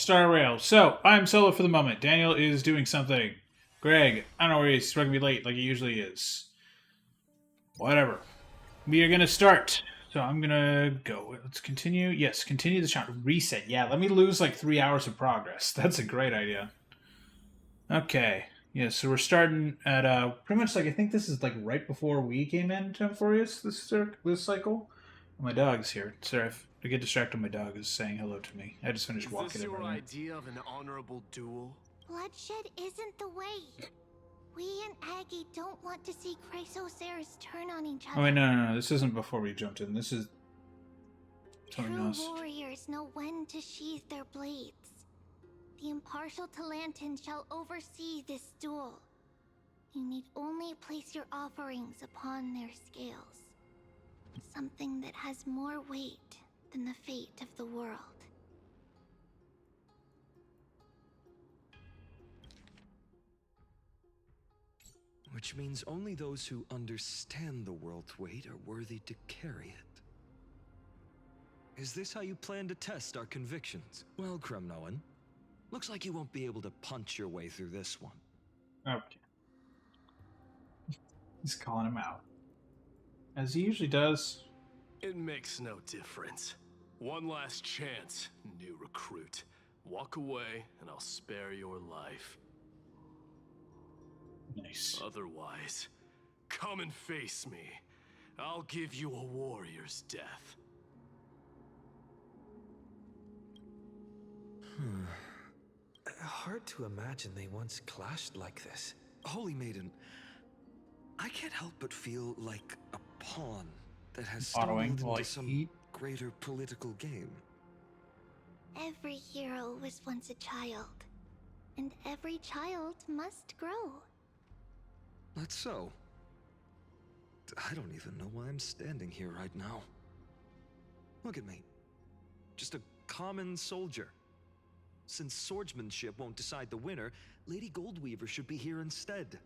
Star Rail. So, I'm solo for the moment. Daniel is doing something. Greg, I don't know where he's going to be late like he usually is. Whatever. We are going to start. So I'm going to go. Let's continue. Yes, continue the shot. Reset. Yeah, let me lose like 3 hours of progress. That's a great idea. Okay. Yeah, so we're starting at pretty much like I think this is like right before we came in to Furious this cycle. My dog's here. Sorry if I get distracted. My dog is saying hello to me. I just finished Is walking this him your earlier. idea of an honorable duel? Bloodshed isn't the way. We and Aggie don't want to see Chrysoceres turn on each other. Oh wait, no. This isn't before we jumped in. This is something True else. warriors know when to sheathe their blades. The impartial Talantin shall oversee this duel. You need only place your offerings upon their scales. Something that has more weight than the fate of the world. Which means only those who understand the world's weight are worthy to carry it. Is this how you plan to test our convictions? Well, Kremnoan, looks like you won't be able to punch your way through this one. Okay. He's calling him out. As he usually does. It makes no difference. One last chance, new recruit. Walk away and I'll spare your life. Nice. Otherwise, come and face me. I'll give you a warrior's death. Hard to imagine they once clashed like this. Holy Maiden, I can't help but feel like a pawn that has Autoing stumbled like into some heat. greater political game. Every hero was once a child. And every child must grow. That's so. I don't even know why I'm standing here right now. Look at me. Just a common soldier. Since swordsmanship won't decide the winner, Lady Goldweaver should be here instead.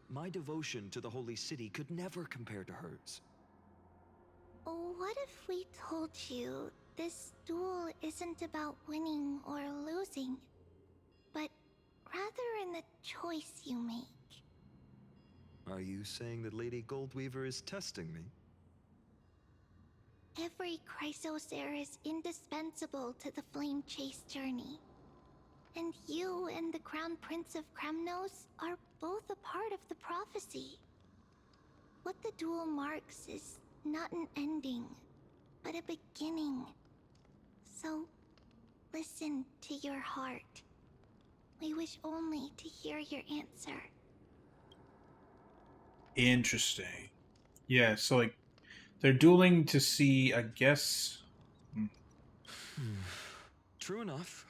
My devotion to the Holy City could never compare to hers. What if we told you this duel isn't about winning or losing, but rather in the choice you make? Are you saying that Lady Goldweaver is testing me? Every Chrysocer is indispensable to the Flame Chase journey. And you and the Crown Prince of Kremnos are both a part of the prophecy. What the duel marks is not an ending, but a beginning. So, listen to your heart. We wish only to hear your answer. Interesting. Yeah, so like they're dueling to see, I guess. True enough.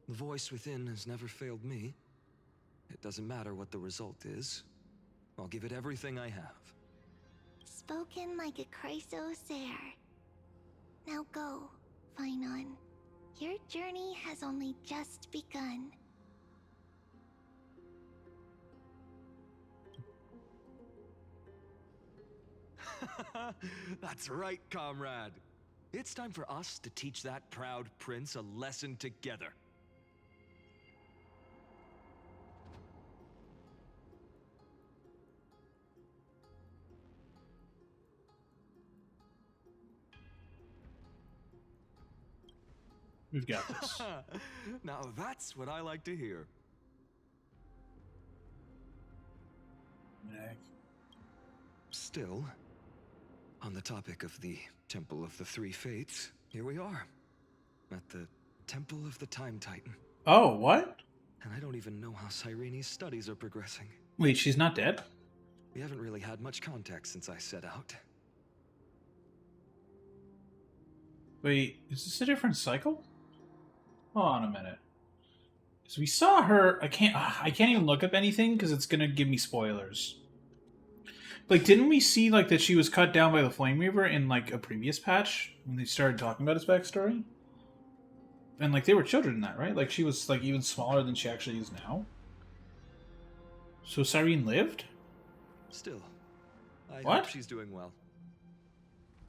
The voice within has never failed me. It doesn't matter what the result is. I'll give it everything I have. Spoken like a Chrysocer. Now go, Phainon. Your journey has only just begun. That's right, comrade. It's time for us to teach that proud prince a lesson together. We've got this. Now that's what I like to hear. Still, on the topic of the Temple of the Three Fates, here we are, at the Temple of the Time Titan. Oh, what? And I don't even know how Cyrene's studies are progressing. Wait, she's not dead? We haven't really had much contact since I set out. Wait, is this a different cycle? Hold on a minute. Because we saw her. I can't even look up anything because it's gonna give me spoilers. Like, didn't we see like that she was cut down by the Flame Reaver in like a previous patch when they started talking about his backstory? And like they were children in that, right? Like she was like even smaller than she actually is now. So Cyrene lived? Still, I What? hope she's doing well.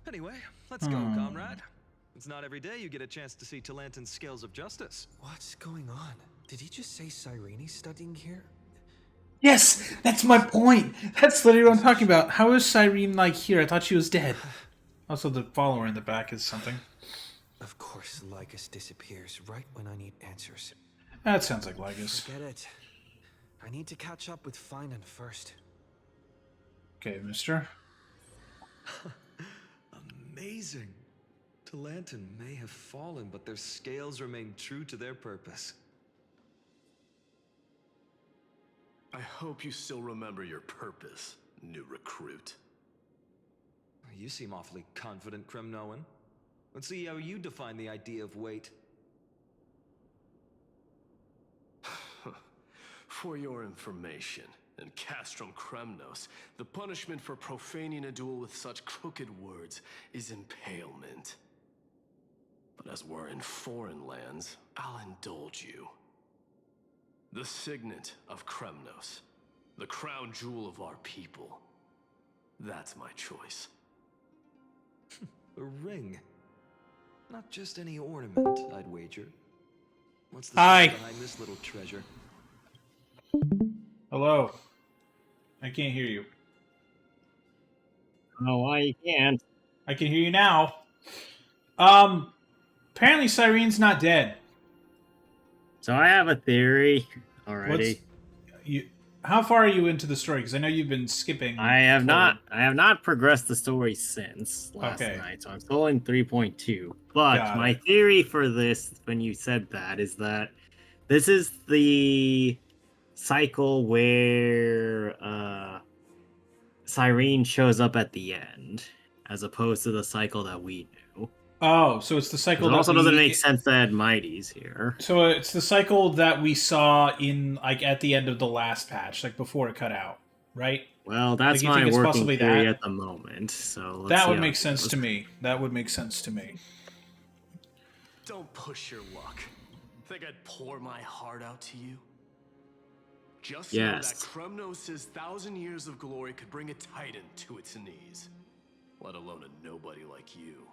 Anyway, let's go, comrade. It's not every day you get a chance to see Talantin's scales of justice. What's going on? Did he just say Cyrene's studying here? Yes, that's my point. That's literally what I'm talking about. How is Cyrene like here? I thought she was dead. Also, the follower in the back is something. Of course, Lycus disappears right when I need answers. That sounds like Lygus. Forget it. I need to catch up with Phainon first. Okay, mister. Amazing. Talantin may have fallen, but their scales remain true to their purpose. I hope you still remember your purpose, new recruit. You seem awfully confident, Kremnoan. Let's see how you define the idea of weight. For your information, in Castrum Kremnos, the punishment for profaning a duel with such crooked words is impalement. But as we're in foreign lands, I'll indulge you. The signet of Kremnos, the crown jewel of our people. That's my choice. A ring. Not just any ornament, I'd wager. What's the Hi. story behind this little treasure? Hello. I can't hear you. Oh, I can't. I can hear you now. Apparently Cyrene's not dead. So I have a theory already. How far are you into the story? Because I know you've been skipping. I have forward. not progressed the story since last Okay. night, so I'm still in 3.2. But Got my it. theory for this, when you said that, is that this is the cycle where Cyrene shows up at the end, as opposed to the cycle that we knew. Oh, so it's the cycle. It also doesn't make sense that Mighty's here. So it's the cycle that we saw in at the end of the last patch, before it cut out, right? Well, that's you my think it's working possibly theory that? at the moment. So let's That see would how make it sense goes. to me. That would make sense to me. Don't push your luck. Think I'd pour my heart out to you? Just know that Yes. Kremnos' 1,000 years of glory could bring a titan to its knees. Let alone a nobody like you.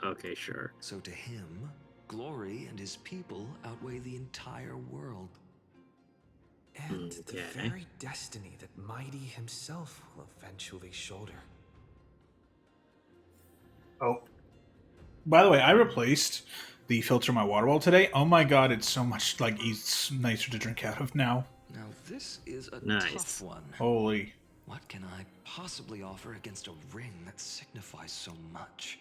Okay, sure. So to him, glory and his people outweigh the entire world. And the Okay. very destiny that Mighty himself will eventually shoulder. Oh. By the way, I replaced the filter in my water bottle today. Oh my god, it's so much it's nicer to drink out of now. Now this is a Nice. tough one. Holy. What can I possibly offer against a ring that signifies so much?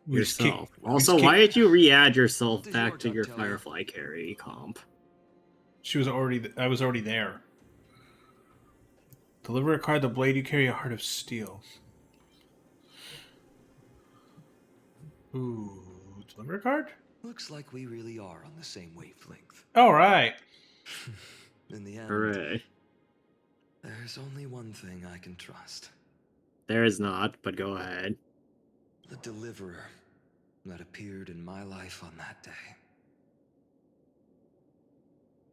We just kick- Yourself. we Also, just why kick- did you re-add yourself What does back your to gut your tell you? Firefly carry comp? She was already. I was already there. Deliver a card. The blade you carry a heart of steel. Ooh, deliver a card. Looks like we really are on the same wavelength. All right. In the end, Hooray. there's only one thing I can trust. There is not, but go ahead. The deliverer that appeared in my life on that day.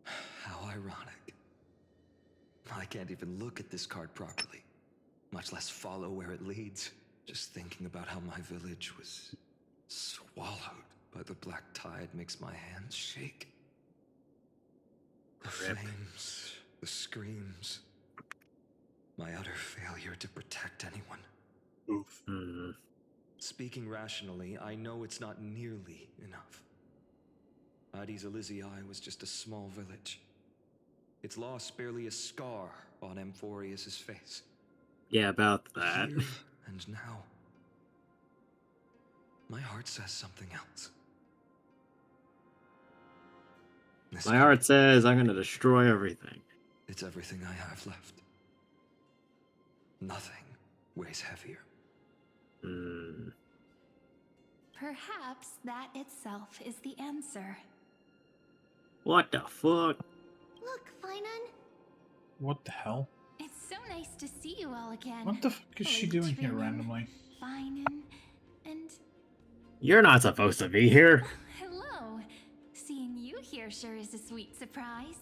How ironic. I can't even look at this card properly, much less follow where it leads. Just thinking about how my village was swallowed by the black tide makes my hands shake. The Rip. flames, the screams, my utter failure to protect anyone. Oof. Speaking rationally, I know it's not nearly enough. Addis Elysiae was just a small village. Its loss barely a scar on Amphorius' face. Yeah, about that. Here and now, my heart says something else. This My heart says I'm gonna destroy everything. It's everything I have left. Nothing weighs heavier. Perhaps that itself is the answer. What the fuck? Look, Phainon. What the hell? It's so nice to see you all again. What the fuck is she doing here randomly? Phainon, and You're not supposed to be here. hello. Seeing you here sure is a sweet surprise.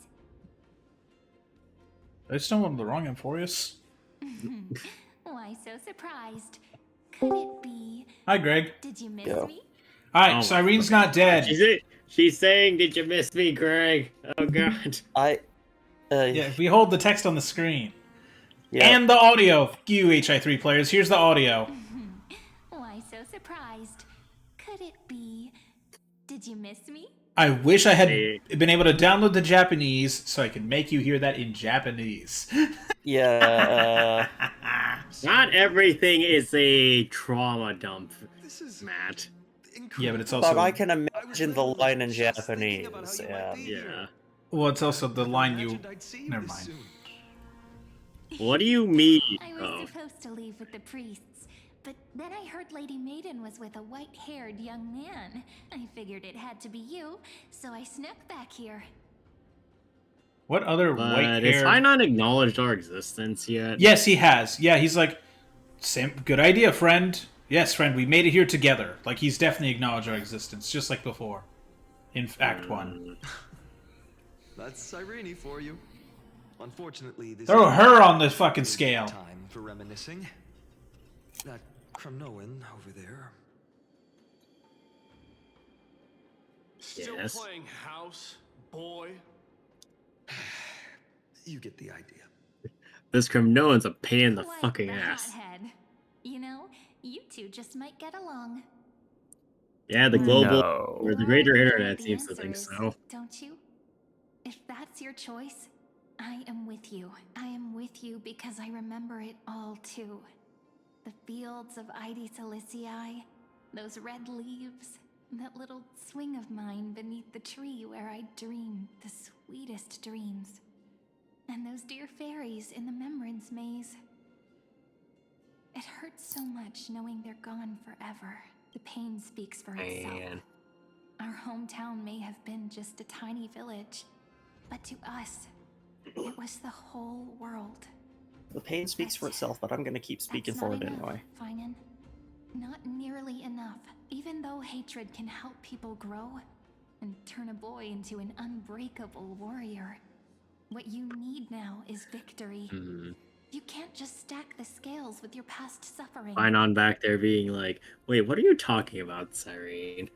I stumbled on the wrong Amphorius. Why so surprised? Could it be? Hi, Greg. Did you miss Yo. me? Alright, Oh my Cyrene's fucking not dead. She's saying, "Did you miss me, Greg?" Oh god. Yeah, behold the text on the screen. Yeah. And the audio. Fuck you, HI3 players. Here's the audio. Why so surprised? Could it be? Did you miss me? I wish I had Hey. been able to download the Japanese so I could make you hear that in Japanese. Yeah. Not everything is a trauma dump, This is Matt. incredible. Yeah, but it's also... But I can I was imagine the literally line in just thinking Japanese. about how you might be Yeah. Yeah. here. Well, it's also the Never line you... imagined I'd see you Never this mind. soon. What do you mean? I was Oh, supposed to leave with the priests, but then I heard Lady Maiden was with a white-haired young man. I figured it had to be you, so I snuck back here. What other but white has hair? Phainon acknowledged our existence yet? Yes, he has. Yeah, he's like, same, good idea, friend. Yes, friend, we made it here together. Like, he's definitely acknowledged our existence, just like before. In Act 1. That's Irene for you. Unfortunately, this Throw her on the is fucking scale. time for reminiscing. That Kremnoan over there. Still Yes. playing house, boy? You get the idea. This Kremnoan's a pain in the Quite fucking the ass. hothead. You know, you two just might get along. Yeah, the global No. or the You greater already know internet what the seems to answer think is, so. Don't you? If that's your choice, I am with you. I am with you because I remember it all too. The fields of Ide Silicii, those red leaves, that little swing of mine beneath the tree where I dreamed the sweetest dreams. And those dear fairies in the Memorance Maze. It hurts so much knowing they're gone forever. The pain speaks for itself. Man. Our hometown may have been just a tiny village, but to us, it was the whole world. The pain speaks for itself, but I'm gonna keep speaking That's for not it enough, anyway. Phainon. Not nearly enough. Even though hatred can help people grow and turn a boy into an unbreakable warrior, what you need now is victory. Hmm. You can't just stack the scales with your past suffering. Phainon back there being like, "Wait, what are you talking about, Cyrene?"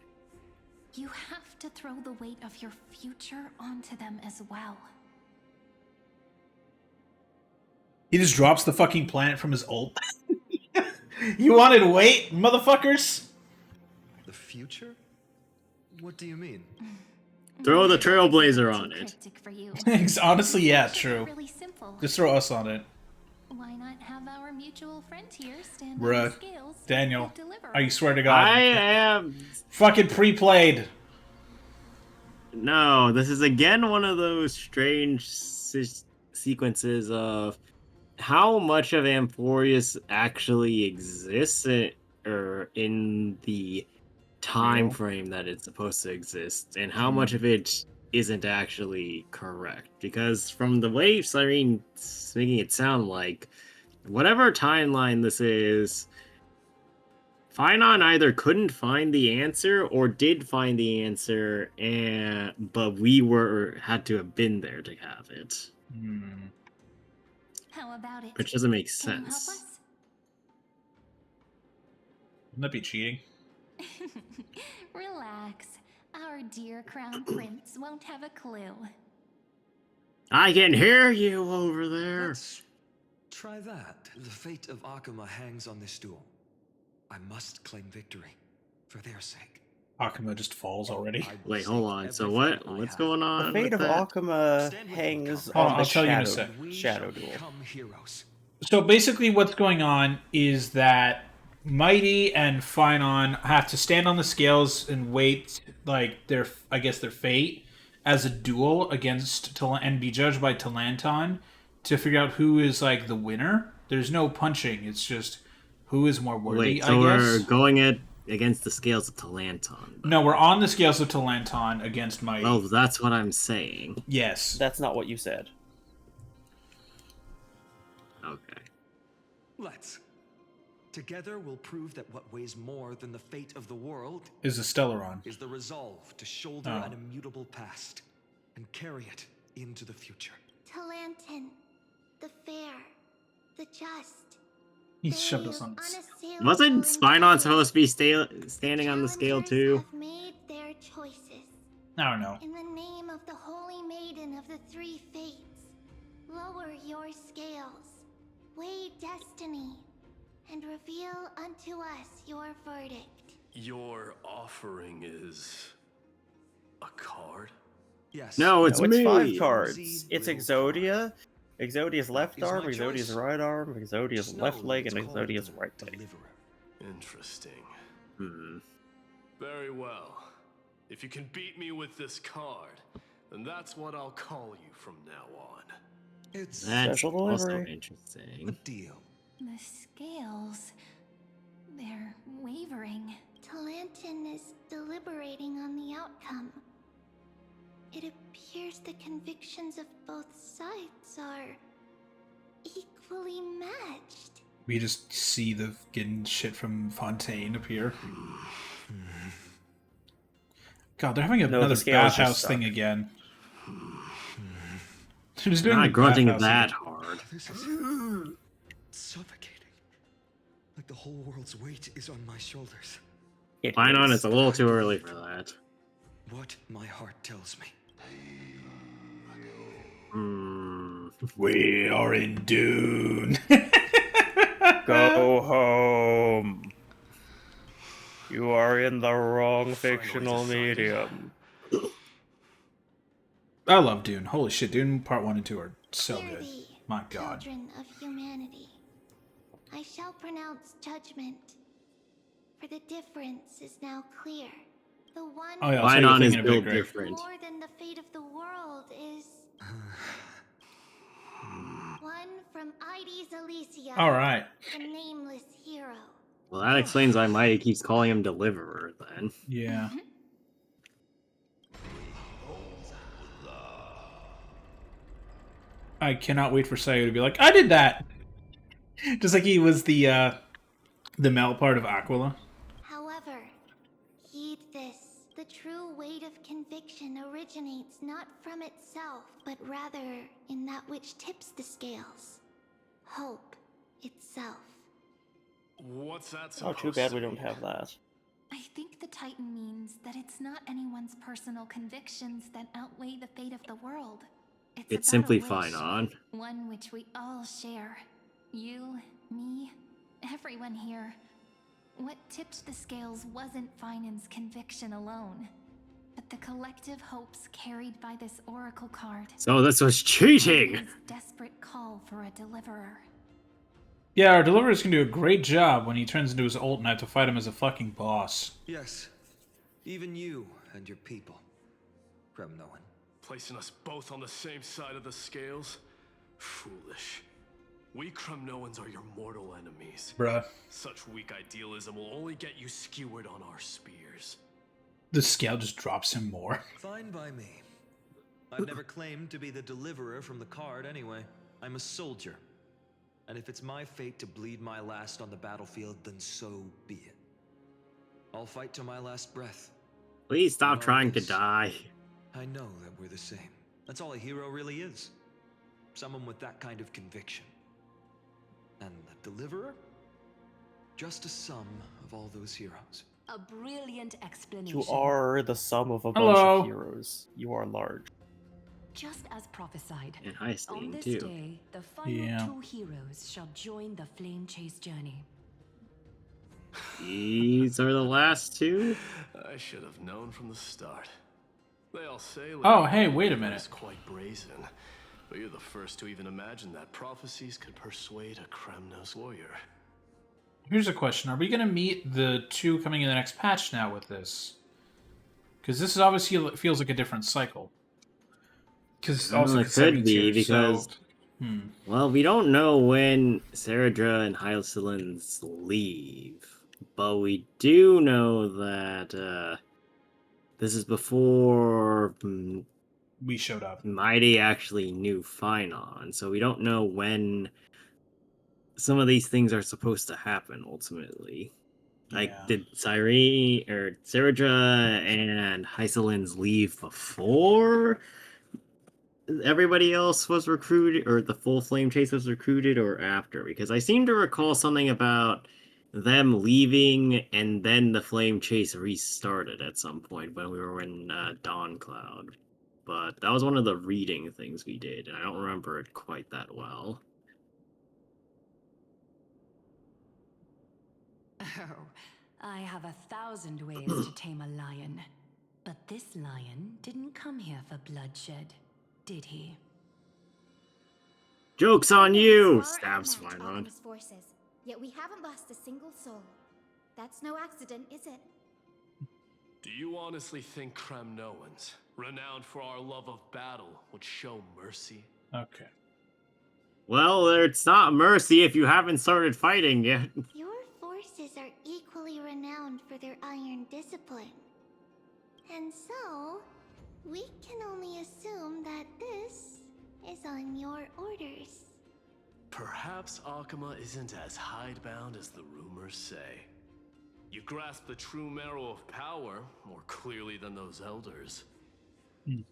You have to throw the weight of your future onto them as well. He just drops the fucking planet from his ult. You wanted weight, motherfuckers? The future? What do you mean? Throw the Maybe Trailblazer that's on too it. cryptic for you. Honestly, yeah, It's true. really simple. Just throw us on it. Why not have our mutual friend here stand on Bruh. the scales? Daniel, and deliver? I swear to God. I am. Fucking pre-played. No, this is again one of those strange sequences of how much of Amphorius actually exists in the time Real? frame that it's supposed to exist, and how much of it isn't actually correct. Because from the way Cyrene's making it sound like, whatever timeline this is, Phainon either couldn't find the answer or did find the answer, but we had to have been there to have it, How about it? which doesn't make Can you help sense. us? Wouldn't that be cheating? Relax. Our dear crown prince won't have a clue. I can hear you over there. Let's try that. The fate of Akuma hangs on this duel. I must claim victory for their sake. Akuma just falls already. I will Wait, hold stake on. So everything I what's have. going on? The fate with of that? Akuma Stand with me, hangs Comrade. on I'll the tell you in a shadow, sec. We shadow shall duel. become heroes. So basically what's going on is that Mighty and Phainon have to stand on the scales and wait, like, their fate as a duel against and be judged by Talanton to figure out who is, like, the winner. There's no punching. It's just who is more worthy, Wait, so I we're guess. going against the scales of Talanton. No, we're on the scales of Talanton against Mighty. Well, that's what I'm saying. Yes. That's not what you said. Okay. Let's. Together we'll prove that what weighs more than the fate of the world Is a Stellaron. is the resolve to shoulder Oh. an immutable past and carry it into the future. Talanton, the fair, the just. He shoved us on. Wasn't Phainon supposed to be standing on the scale too? Have made their choices. I don't know. In the name of the Holy Maiden of the Three Fates, lower your scales, weigh destiny, and reveal unto us your verdict. Your offering is a card? Yes. No, it's No, it's me. 5 cards. Z It's will Exodia, Exodia's left Is my arm, Exodia's choice. right arm, Exodia's Just left know leg, it's and called Exodia's the right leg. Deliverer. Interesting. Hmm. Very well. If you can beat me with this card, then that's what I'll call you from now on. It's That's Special also delivery. a interesting. deal. The scales. They're wavering. Talantin is deliberating on the outcome. It appears the convictions of both sides are equally matched. We just see the fucking shit from Fontaine appear. God, they're having No, the another scales just bathhouse thing suck. again. They're just doing Not the grunting bathhouse that again. hard. This is suffocating. Like the whole world's weight is on my shoulders. It Phainon, is. it's a little too early for that. What my heart tells me. Hmm. We are in Dune. Go home. You are in the wrong fictional decided. medium. I love Dune. Holy shit, Dune Part 1 and 2 are so Hear good. thee, My god. children of humanity. I shall pronounce judgment, for the difference is now clear. The one Oh yeah, I'll tell you Phainon the is thing in a bit, built Greg. different. more than the fate of the world is one from Ides Elysia, Alright. the nameless hero. Well, that explains why Mighty keeps calling him Deliverer, then. Yeah. I cannot wait for Sayu to be like, I did that! Just like he was the male part of Aquila. However, heed this. The true weight of conviction originates not from itself, but rather in that which tips the scales. Hope itself. What's that Oh, supposed too bad to we don't mean? have that. I think the Titan means that it's not anyone's personal convictions that outweigh the fate of the world. It's about simply a wish, Phainon. one which we all share. You, me, everyone here. What tipped the scales wasn't Phainon's conviction alone, but the collective hopes carried by this oracle card. So this was cheating! His desperate call for a deliverer. Yeah, our deliverers can do a great job when he turns into his ult and I have to fight him as a fucking boss. Yes. Even you and your people. Kremnoan. Placing us both on the same side of the scales? Foolish. We Kremnoans are your mortal enemies. Bruh. Such weak idealism will only get you skewered on our spears. The scale just drops him more. Fine by me. I've never claimed to be the deliverer from the card anyway. I'm a soldier. And if it's my fate to bleed my last on the battlefield, then so be it. I'll fight to my last breath. Please stop And trying to always, die. I know that we're the same. That's all a hero really is. Someone with that kind of conviction. And the deliverer? Just a sum of all those heroes. A brilliant explanation. You are the sum of a bunch Hello. of heroes. You are large. Just as prophesied. And high On steam, this too. day, the final Yeah. 2 heroes shall join the flame chase journey. These are the last two? I should have known from the start. They all say Oh, hey, wait a Lady minute. is quite brazen, but you're the first to even imagine that prophecies could persuade a Kremnos warrior. Here's a question. Are we going to meet the two coming in the next patch now with this? Because this is obviously feels like a different cycle. Because also Well, it could be, because... Well, we don't know when Saradra and Hyoscillans leave. But we do know that, this is before we showed up. Mighty actually knew Phainon, so we don't know when some of these things are supposed to happen, ultimately. Like, Yeah. did Saradra and Hyoscillans leave before everybody else was recruited, or the full Flame Chase was recruited, or after? Because I seem to recall something about them leaving and then the Flame Chase restarted at some point when we were in Dawn Cloud. But that was one of the reading things we did, and I don't remember it quite that well. Oh, I have 1,000 ways to tame a lion. But this lion didn't come here for bloodshed, did he? Joke's on Cremnos you! are Stabs outmatched Phainon. Alchemist forces, yet we haven't lost a single soul. That's no accident, is it? Do you honestly think Cremnoans, renowned for our love of battle, would show mercy? Okay. Well, it's not mercy if you haven't started fighting yet. Your forces are equally renowned for their iron discipline. And so, we can only assume that this is on your orders. Perhaps Akama isn't as hidebound as the rumors say. You grasp the true marrow of power more clearly than those elders.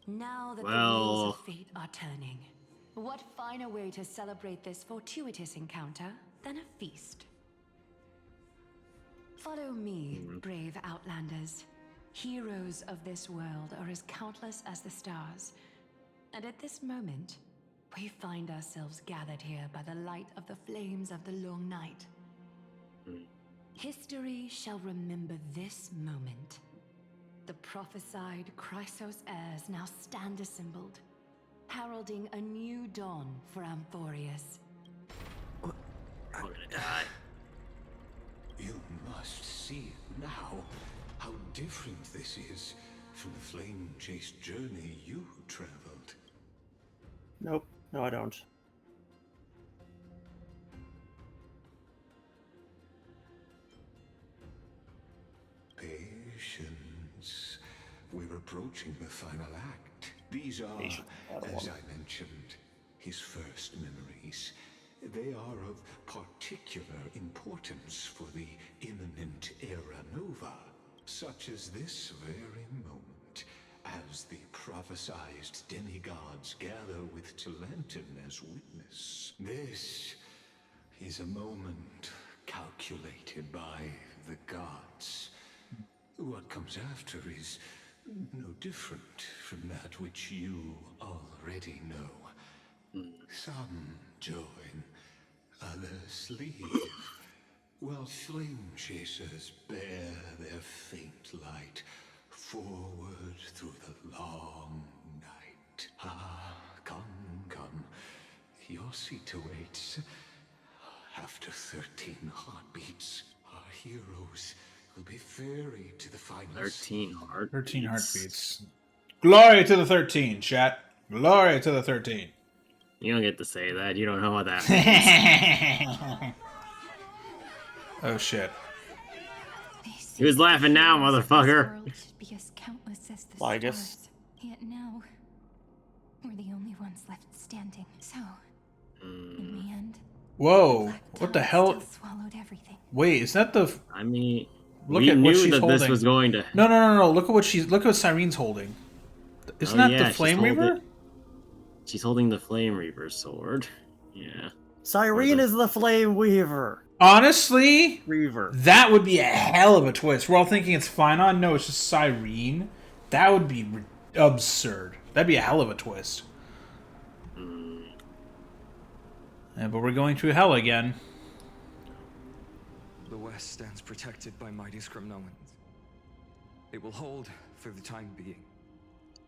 Now that the Well- wheels of fate are turning, what finer way to celebrate this fortuitous encounter than a feast? Follow me, brave Outlanders. Heroes of this world are as countless as the stars. And at this moment, we find ourselves gathered here by the light of the flames of the long night. History shall remember this moment. The prophesied Chrysos heirs now stand assembled, heralding a new dawn for Amphorius. I'm gonna die. You must see it now, how different this is from the flame-chased journey you traveled. Nope. No, I don't. Patience. We're approaching the final act. These are, Patience, as I mentioned, his first memories. They are of particular importance for the imminent Era Nova, such as this very moment, as the prophesized demigods gather with Talentum as witness. This is a moment calculated by the gods. What comes after is no different from that which you already know. Some join, others leave, while flame chasers bear their faint light forward through the long night. Ah, come, come. Your seat awaits. After 13 heartbeats, our heroes will be ferried to the final 13 heartbeats. 13 heartbeats. Glory to the 13, chat. Glory to the 13. You don't get to say that. You don't know what that means. Oh shit. Who's laughing now, motherfucker? Well, I guess. Yet now, we're the only ones left standing. So, in the end, Whoa. What the hell? still swallowed everything. Wait, is that the... I mean, Look we at what knew she's that holding. this was going to. No. Look at what Cyrene's holding. Isn't that yeah, the she's Flame holding- Reaver? She's holding the Flame Reaver sword. Yeah. Cyrene is the Flame Weaver. Honestly, Reaver. that would be a hell of a twist. We're all thinking it's Phainon. No, it's just Cyrene. That would be absurd. That'd be a hell of a twist. Yeah, but we're going through hell again. The West stands protected by mighty Cremnoans. It will hold for the time being.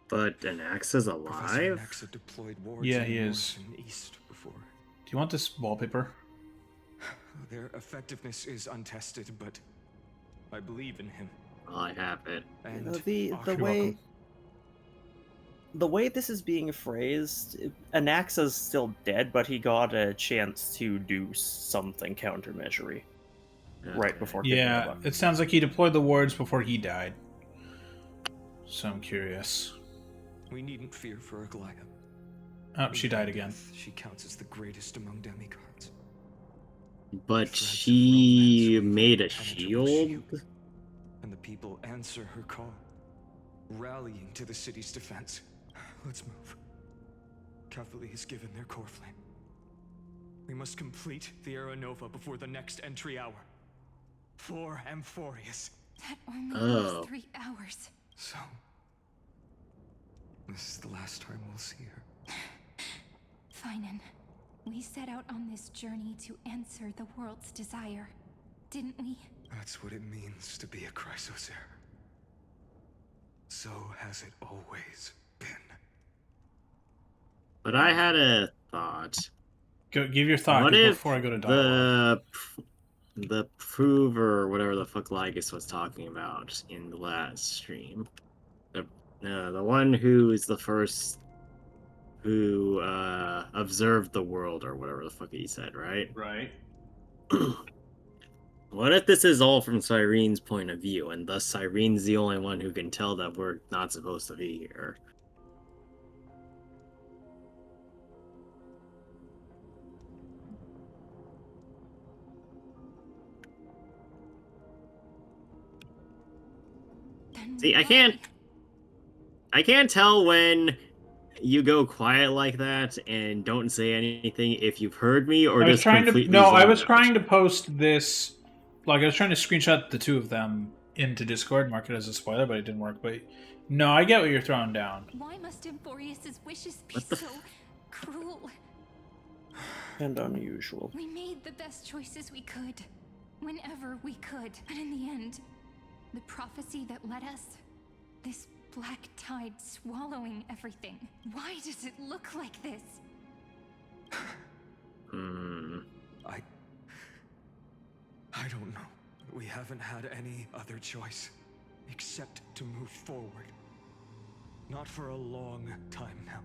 But an axe is Professor alive? Nexa deployed wards Yeah, in he the is. north and east before. Do you want this wallpaper? Their effectiveness is untested, but I believe in him. I have it. You know, And the You're way welcome. the way this is being phrased, Anaxa's still dead, but he got a chance to do something countermeasury right before. kicking Yeah, the butt. it sounds like he deployed the wards before he died. So I'm curious. we needn't fear for Aglaya. Oh, she In died her again. death, she counts as the greatest among demigods. But Threads of she romance weave made a impenetrable shield? And the people answer her call, rallying to the city's defense. Let's move. Cavalry has given their core flame. We must complete the Era Nova before the next entry hour. For Amphorius. That only Oh. leaves 3 hours. So, this is the last time we'll see her. Phainon, we set out on this journey to answer the world's desire, didn't we? That's what it means to be a Chrysos heir. So has it always been. But I had a thought. Go, give your thought What if before I go to dialogue. the prove or whatever the fuck Lygus was talking about in the last stream, the one who is the first who observed the world or whatever the fuck he said, right? Right. What if this is all from Cyrene's point of view, and thus Cyrene's the only one who can tell that we're not supposed to be here? Then See, I why? can't tell when you go quiet like that and don't say anything if you've heard me or I was just trying to completely no, I zoned was out. trying to post this, like I was trying to screenshot the two of them into Discord, mark it as a spoiler, but it didn't work. But no, I get what you're throwing down. Why must Amphorius's wishes be What the so cruel? And unusual. We made the best choices we could, whenever we could. But in the end, the prophecy that led us, this black tide swallowing everything. Why does it look like this? I don't know. We haven't had any other choice except to move forward. Not for a long time now.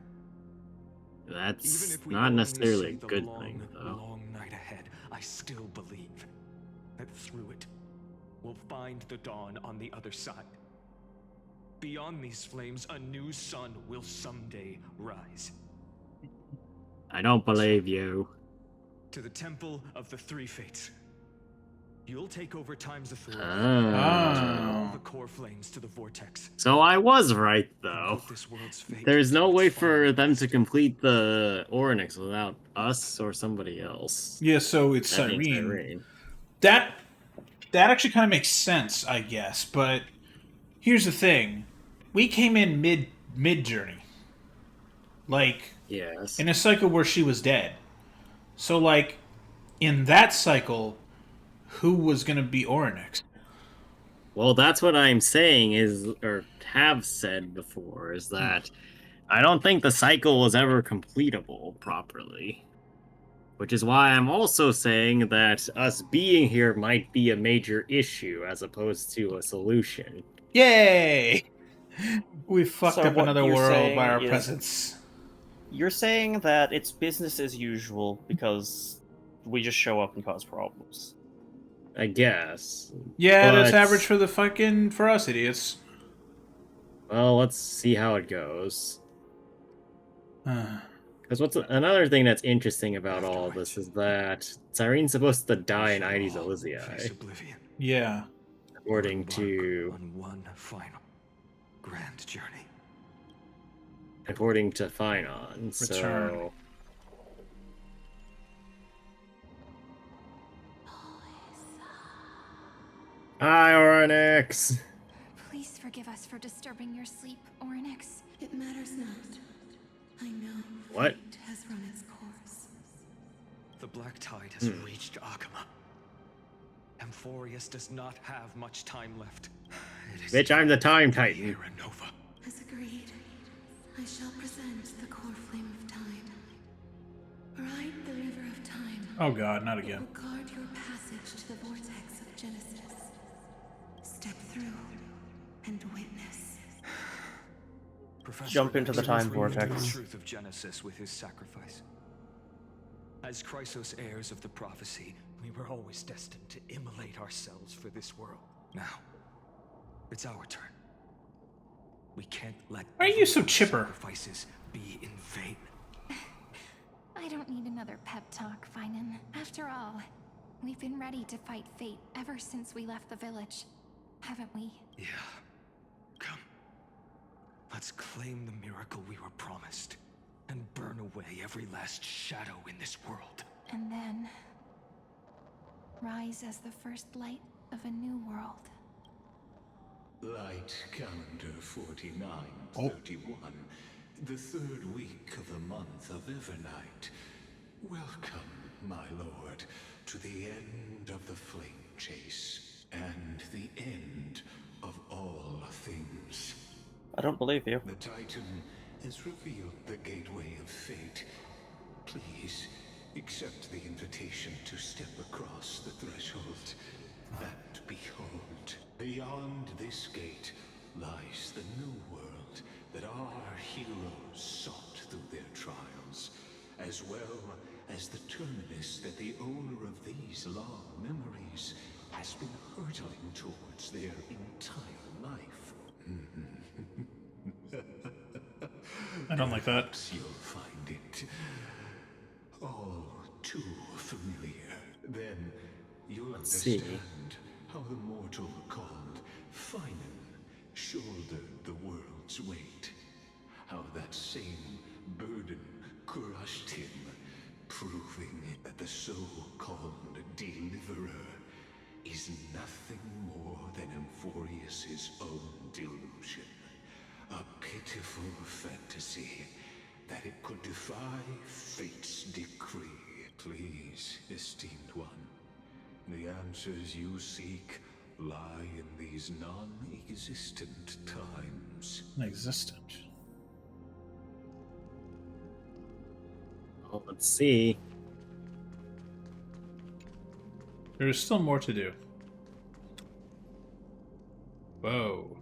Even That's if we not only necessarily see a the good long, thing, though. long night ahead, I still believe that through it, we'll find the dawn on the other side. Beyond these flames, a new sun will someday rise. I don't believe you. To the Temple of the Three Fates. You'll take over Time's authority. Turn all the core flames to the vortex. So I was right, though. Put this world's fate There's no to its way for final them to test. complete the Oryx without us or somebody else. Yeah, so it's I think Cyrene. Cyrene. That actually kind of makes sense, I guess. But here's the thing: we came in mid journey, like Yes. in a cycle where she was dead. So like in that cycle, who was going to be Oryx? Well, that's what I'm saying is, or have said before, is that I don't think the cycle was ever completable properly. Which is why I'm also saying that us being here might be a major issue as opposed to a solution. Yay! We fucked So up what another you're world by saying our is- presence. You're saying that it's business as usual because we just show up and cause problems. I guess. Yeah, that's But- average for us idiots. Well, let's see how it goes. Uh, Because what's another thing that's interesting about all this is that Cyrene's supposed to die in Ides Face Elysiae, oblivion. yeah. according Embark to on one final grand journey. Phainon. So Return. hi, Oryx. Please forgive us for disturbing your sleep, Oryx. It matters not. I know What? fate has run its course. The black tide has reached Akama. Amphorius does not have much time left. It is Bitch, I'm the Time the Titan. Era Nova. As agreed, I shall present the core flame of time. Ride the river of time. Oh god, not It again. will guard your passage to the vortex of Genesis. Step through and witness. Professor Jump into the Maximus time revealed vortex. The truth of Genesis with his sacrifice. As Chrysos heirs of the prophecy, we were always destined to immolate ourselves for this world. Now, it's our turn. We can't let Why are you so everyone's chipper? sacrifices be in vain. I don't need another pep talk, Phainon. After all, we've been ready to fight fate ever since we left the village, haven't we? Yeah. Come. Let's claim the miracle we were promised. and burn away every last shadow in this world. And then rise as the first light of a new world. Light calendar 4931, the third week of the month of Evernight. Welcome, my lord, to the end of the flame chase, and the end of all things. I don't believe you. The Titan has revealed the gateway of fate. Please, accept the invitation to step across the threshold. And behold, beyond this gate lies the new world that our heroes sought through their trials, as well as the terminus that the owner of these long memories has been hurtling towards their entire life. I don't like that. Perhaps you'll find it all too familiar. Then you'll understand how the mortal called Phainon shouldered the world's weight. How that same burden crushed him, proving that the so-called deliverer is nothing more than Emphorius's own delusion. A pitiful fantasy that it could defy fate's decree. Please, esteemed one, the answers you seek lie in these non-existent times. Existent. Well, let's see. There's still more to do. Whoa.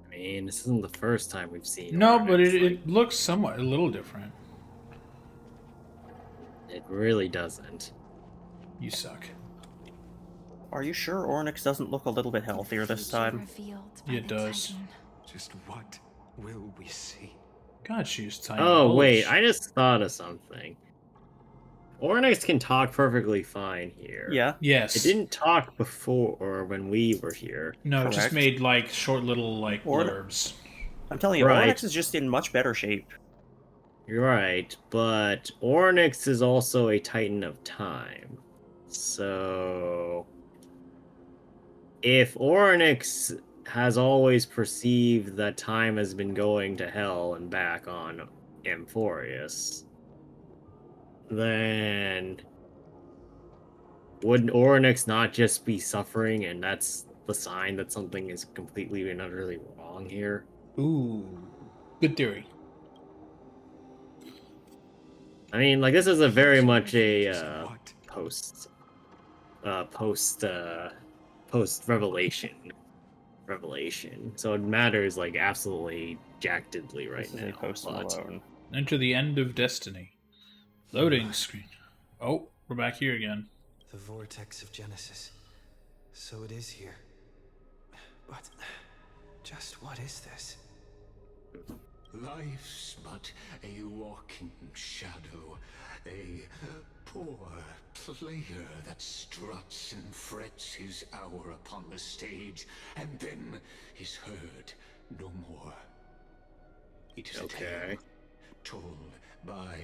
I mean, this isn't the first time we've seen. No, Ornix, but like, it looks somewhat a little different. it really doesn't. You suck. Are you sure Ornix doesn't look a little bit healthier this time? Yeah, it does. Just what will we see? God, she's tiny. Oh, Holy wait, sh- I just thought of something. Ornix can talk perfectly fine here. Yeah. Yes. It didn't talk before or when we were here. No, it just Correct. made like short little like Or- blurbs. I'm telling you, Right. Ornix is just in much better shape. You're right, but Ornix is also a Titan of Time. So if Ornix has always perceived that time has been going to hell and back on Emphorius, then wouldn't Ornix not just be suffering, and that's the sign that something is completely and utterly wrong here? Ooh, good theory. I mean, like, this is a very much a What? post revelation. So it matters like absolutely jackedly right This is now. a Post but- Malone. Enter the end of destiny. Loading screen. Oh, we're back here again. The vortex of Genesis. So it is here. But just what is this? Life's but a walking shadow, a poor player that struts and frets his hour upon the stage, and then is heard no more. It is a tale told by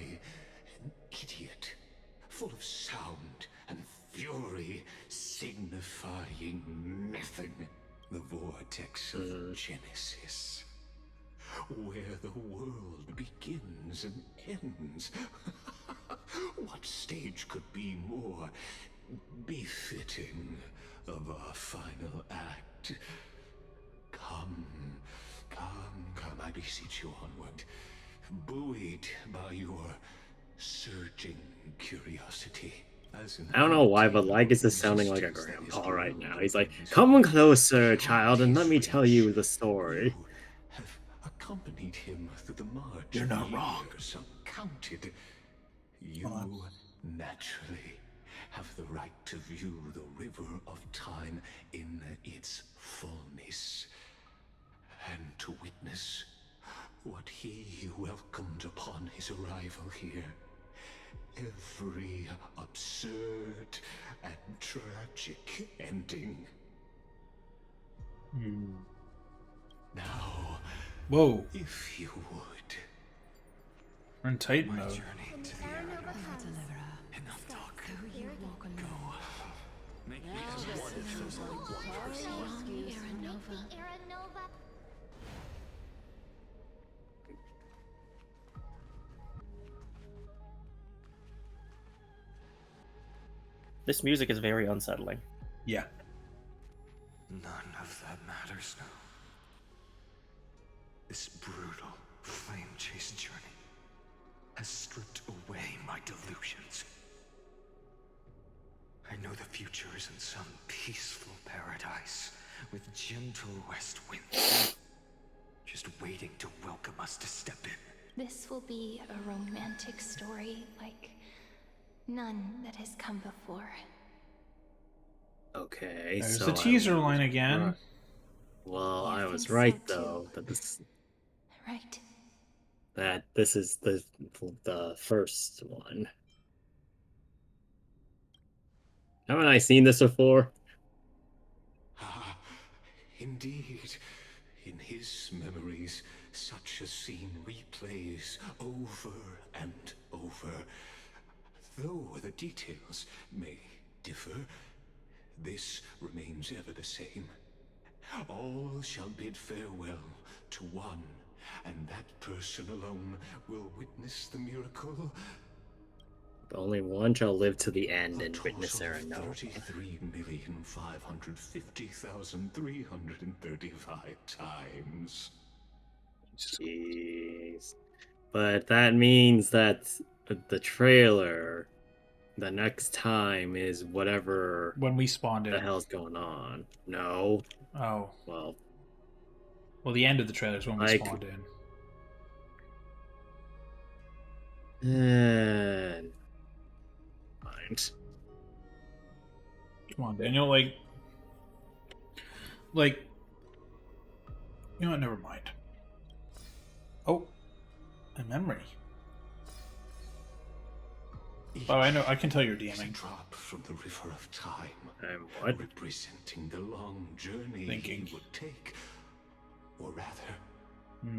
an idiot, full of sound and fury, signifying nothing. The vortex of Genesis, where the world begins and ends. What stage could be more befitting of our final act? Come, I beseech you onward, buoyed by your surging curiosity. I don't know why, but Lycus is sounding like a grandpa right now. He's like, "Come closer, child, and let me tell you the story." You have accompanied him through the march. You're not of wrong. years uncounted. You naturally have the right to view the river of time in its fullness, and to witness what he welcomed upon his arrival here. Every absurd and tragic ending. Now, Whoa. if you would, We're in Titan My mode. journey to the Aranova. Deliverer. Enough talk. Though you walk alone. Make me as one of those Aranova. This music is very unsettling. Yeah. None of that matters now. This brutal flame chase journey has stripped away my delusions. I know the future is in some peaceful paradise with gentle west winds, just waiting to welcome us to step in. This will be a romantic story like none that has come before. Okay, There's so the teaser line right. again. Well, Yeah, I I was think so, right too. though Right. that this is the first one. Haven't I seen this before? Ah, indeed. In his memories, such a scene replays over and over. Though the details may differ, this remains ever the same. All shall bid farewell to one, and that person alone will witness the miracle. Only one shall live to the end and A witness total of Aranova. 33,550,335 times. Jeez. But that means that the trailer, the next time is whatever When we spawned the in. hell's going on. No. Oh. Well, Well, the end of the trailer is when we Like- spawned in. mind. Come on, Daniel. Like, you know what? Never mind. Oh, a memory. Oh, I know. I can tell you're Is a DMing. drop from the river of time, What? representing the long journey Thinking. he would take, or rather, the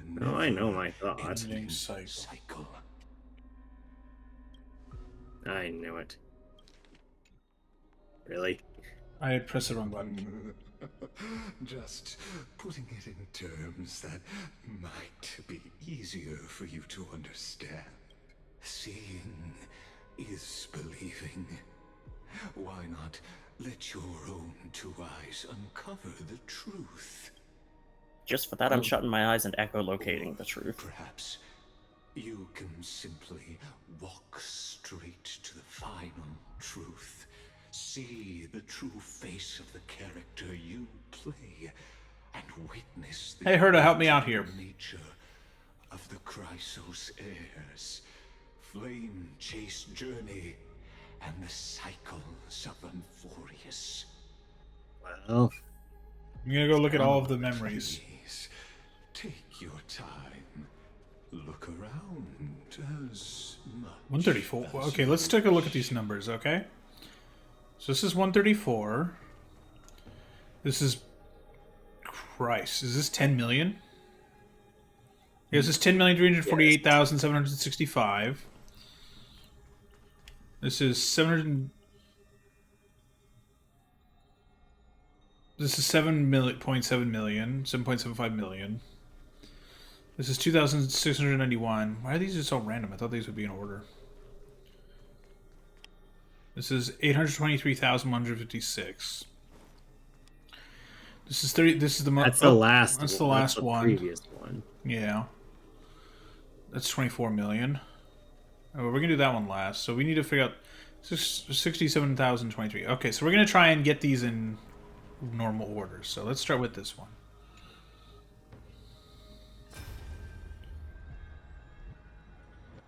No, I know my thought. never-ending Cycle. cycle. I knew it. Really? I had pressed the wrong button. Just putting it in terms that might be easier for you to understand. Seeing is believing. Why not let your own two eyes uncover the truth? Just for that, I'm shutting my eyes and echolocating the truth. Perhaps you can simply walk straight to the final truth. See the true face of the character you play, and witness the Hey, Herta, help me out here. nature of the Chrysos heirs, flame chase journey, and the cycles of Amphorius. Well, I'm gonna go look at all of the memories. Please, take your time. Look around as much 134. as Okay, let's take a look at these numbers, okay? So this is 134. This is... Christ. Is this 10 million? Yes, this is 10,348,765. This is 700... This is 7.7 million. 7.75 million. This is 2,691. Why are these just so random? I thought these would be in order. This is 823,156. This is 30. This is the that's the last. That's the last one. Previous one. Yeah. That's 24 million. Oh, we're gonna do that one last. So we need to figure out 67,023. Okay, so we're gonna try and get these in normal order. So let's start with this one.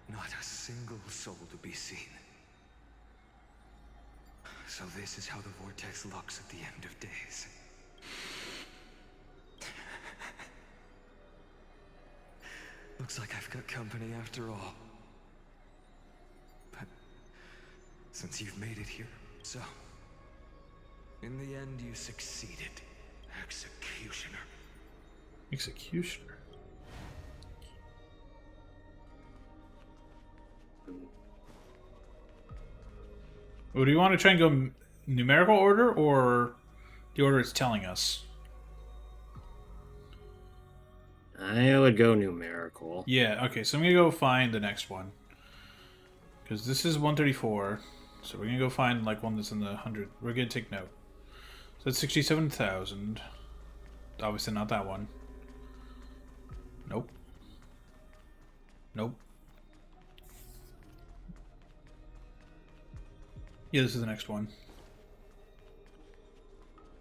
Not a single soul to be seen. So this is how the vortex looks at the end of days. Looks like I've got company after all. But since you've made it here, so in the end you succeeded, Executioner. Executioner. do you want to try and go numerical order or the order it's telling us? I would go numerical. Yeah, okay, so I'm going to go find the next one. Because this is 134. So we're going to go find like one that's in the 100. We're going to take note. So that's 67,000. Obviously not that one. Nope. Nope. Yeah, this is the next one.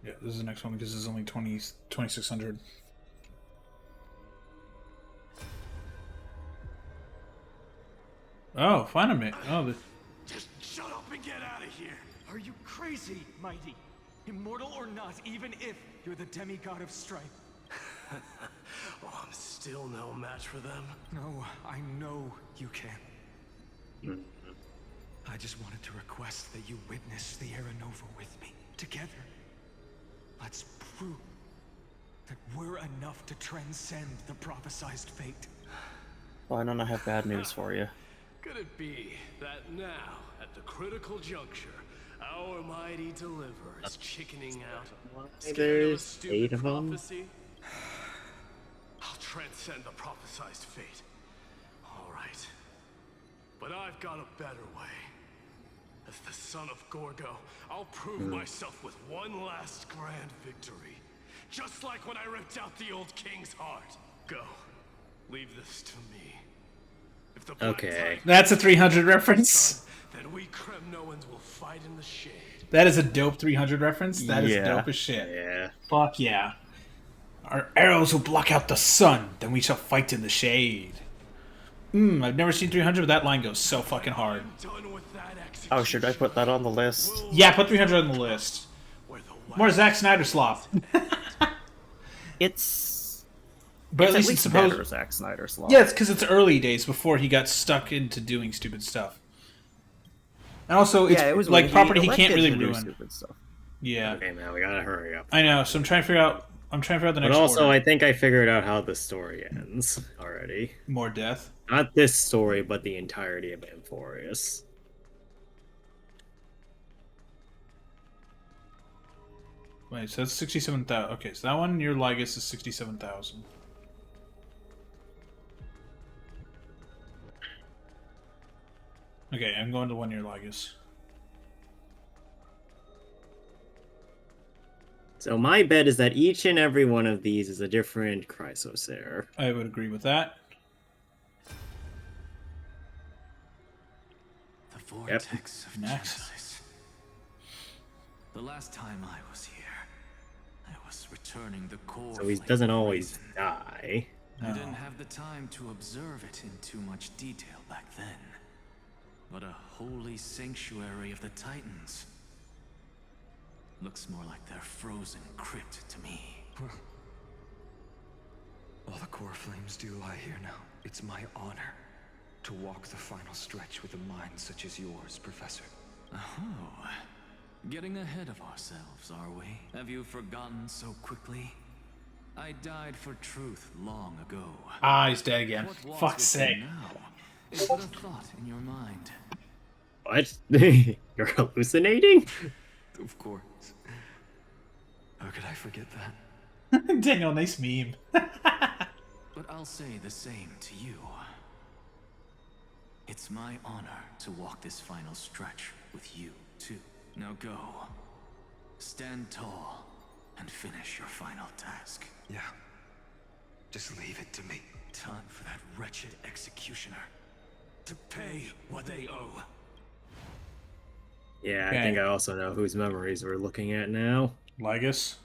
Yeah, this is the next one because this is only 2,600. Oh, find a minute. Oh, Just shut up and get out of here! Are you crazy, Mighty? Immortal or not, even if you're the demigod of strife. Oh, I'm still no match for them. No, I know you can. I just wanted to request that you witness the Era Nova with me. Together. Let's prove that we're enough to transcend the prophesized fate. Phainon, I have bad news for you. Could it be that now, at the critical juncture, our mighty deliverer is chickening out? Scared of a There's stupid 8 of them. prophecy? I'll transcend the prophesized fate. All right. But I've got a better way. As the son of Gorgo, I'll prove myself with one last grand victory. Just like when I ripped out the old king's heart. Go. Leave this to me. If the Black Okay. Tide that's a 300 reference. then we Kremnoans will fight in the shade. That is a dope 300 reference. That is Yeah. dope as shit. Yeah. Fuck yeah. Our arrows will block out the sun, then we shall fight in the shade. I've never seen 300, but that line goes so fucking hard. Done with that Oh, should I put that on the list? Yeah, put 300 on the list. where the More Zack Snyder slop. It's But at at least it's least supposed... better Zack Snyder slot. Yeah, it's because it's early days before he got stuck into doing stupid stuff. And also, it's yeah, it was like when property he can't elected really to do ruin. stupid stuff. Yeah, Okay, man, we gotta hurry up. I know. So I'm trying to figure out. The But next also, order. I think I figured out how the story ends already. More death. Not this story, but the entirety of Amphorius. Wait, so that's 67,000. Okay, so that one, your Ligus is 67,000. Okay, I'm going to 1 year Ligus. So my bet is that each and every one of these is a different Chrysosaur. I would agree with that. The vortex of Next. Genesis. The last time I was here, I was returning the core. So he flame doesn't of always reason. die. I didn't have the time to observe it in too much detail back then. But a holy sanctuary of the Titans. Looks more like their frozen crypt to me. All the core flames do lie here now. It's my honor to walk the final stretch with a mind such as yours, Professor. Oh, getting ahead of ourselves, are we? Have you forgotten so quickly? I died for truth long ago. Ah, he's dead again. What was Fuck's with you sake. now? Is but a thought in your mind. What? You're hallucinating? Of course. How could I forget that? Daniel, nice meme. But I'll say the same to you. It's my honor to walk this final stretch with you, too. Now go. Stand tall and finish your final task. Yeah. Just leave it to me. Time for that wretched executioner to pay what they owe. Yeah, Okay. I think I also know whose memories we're looking at now. Ligus.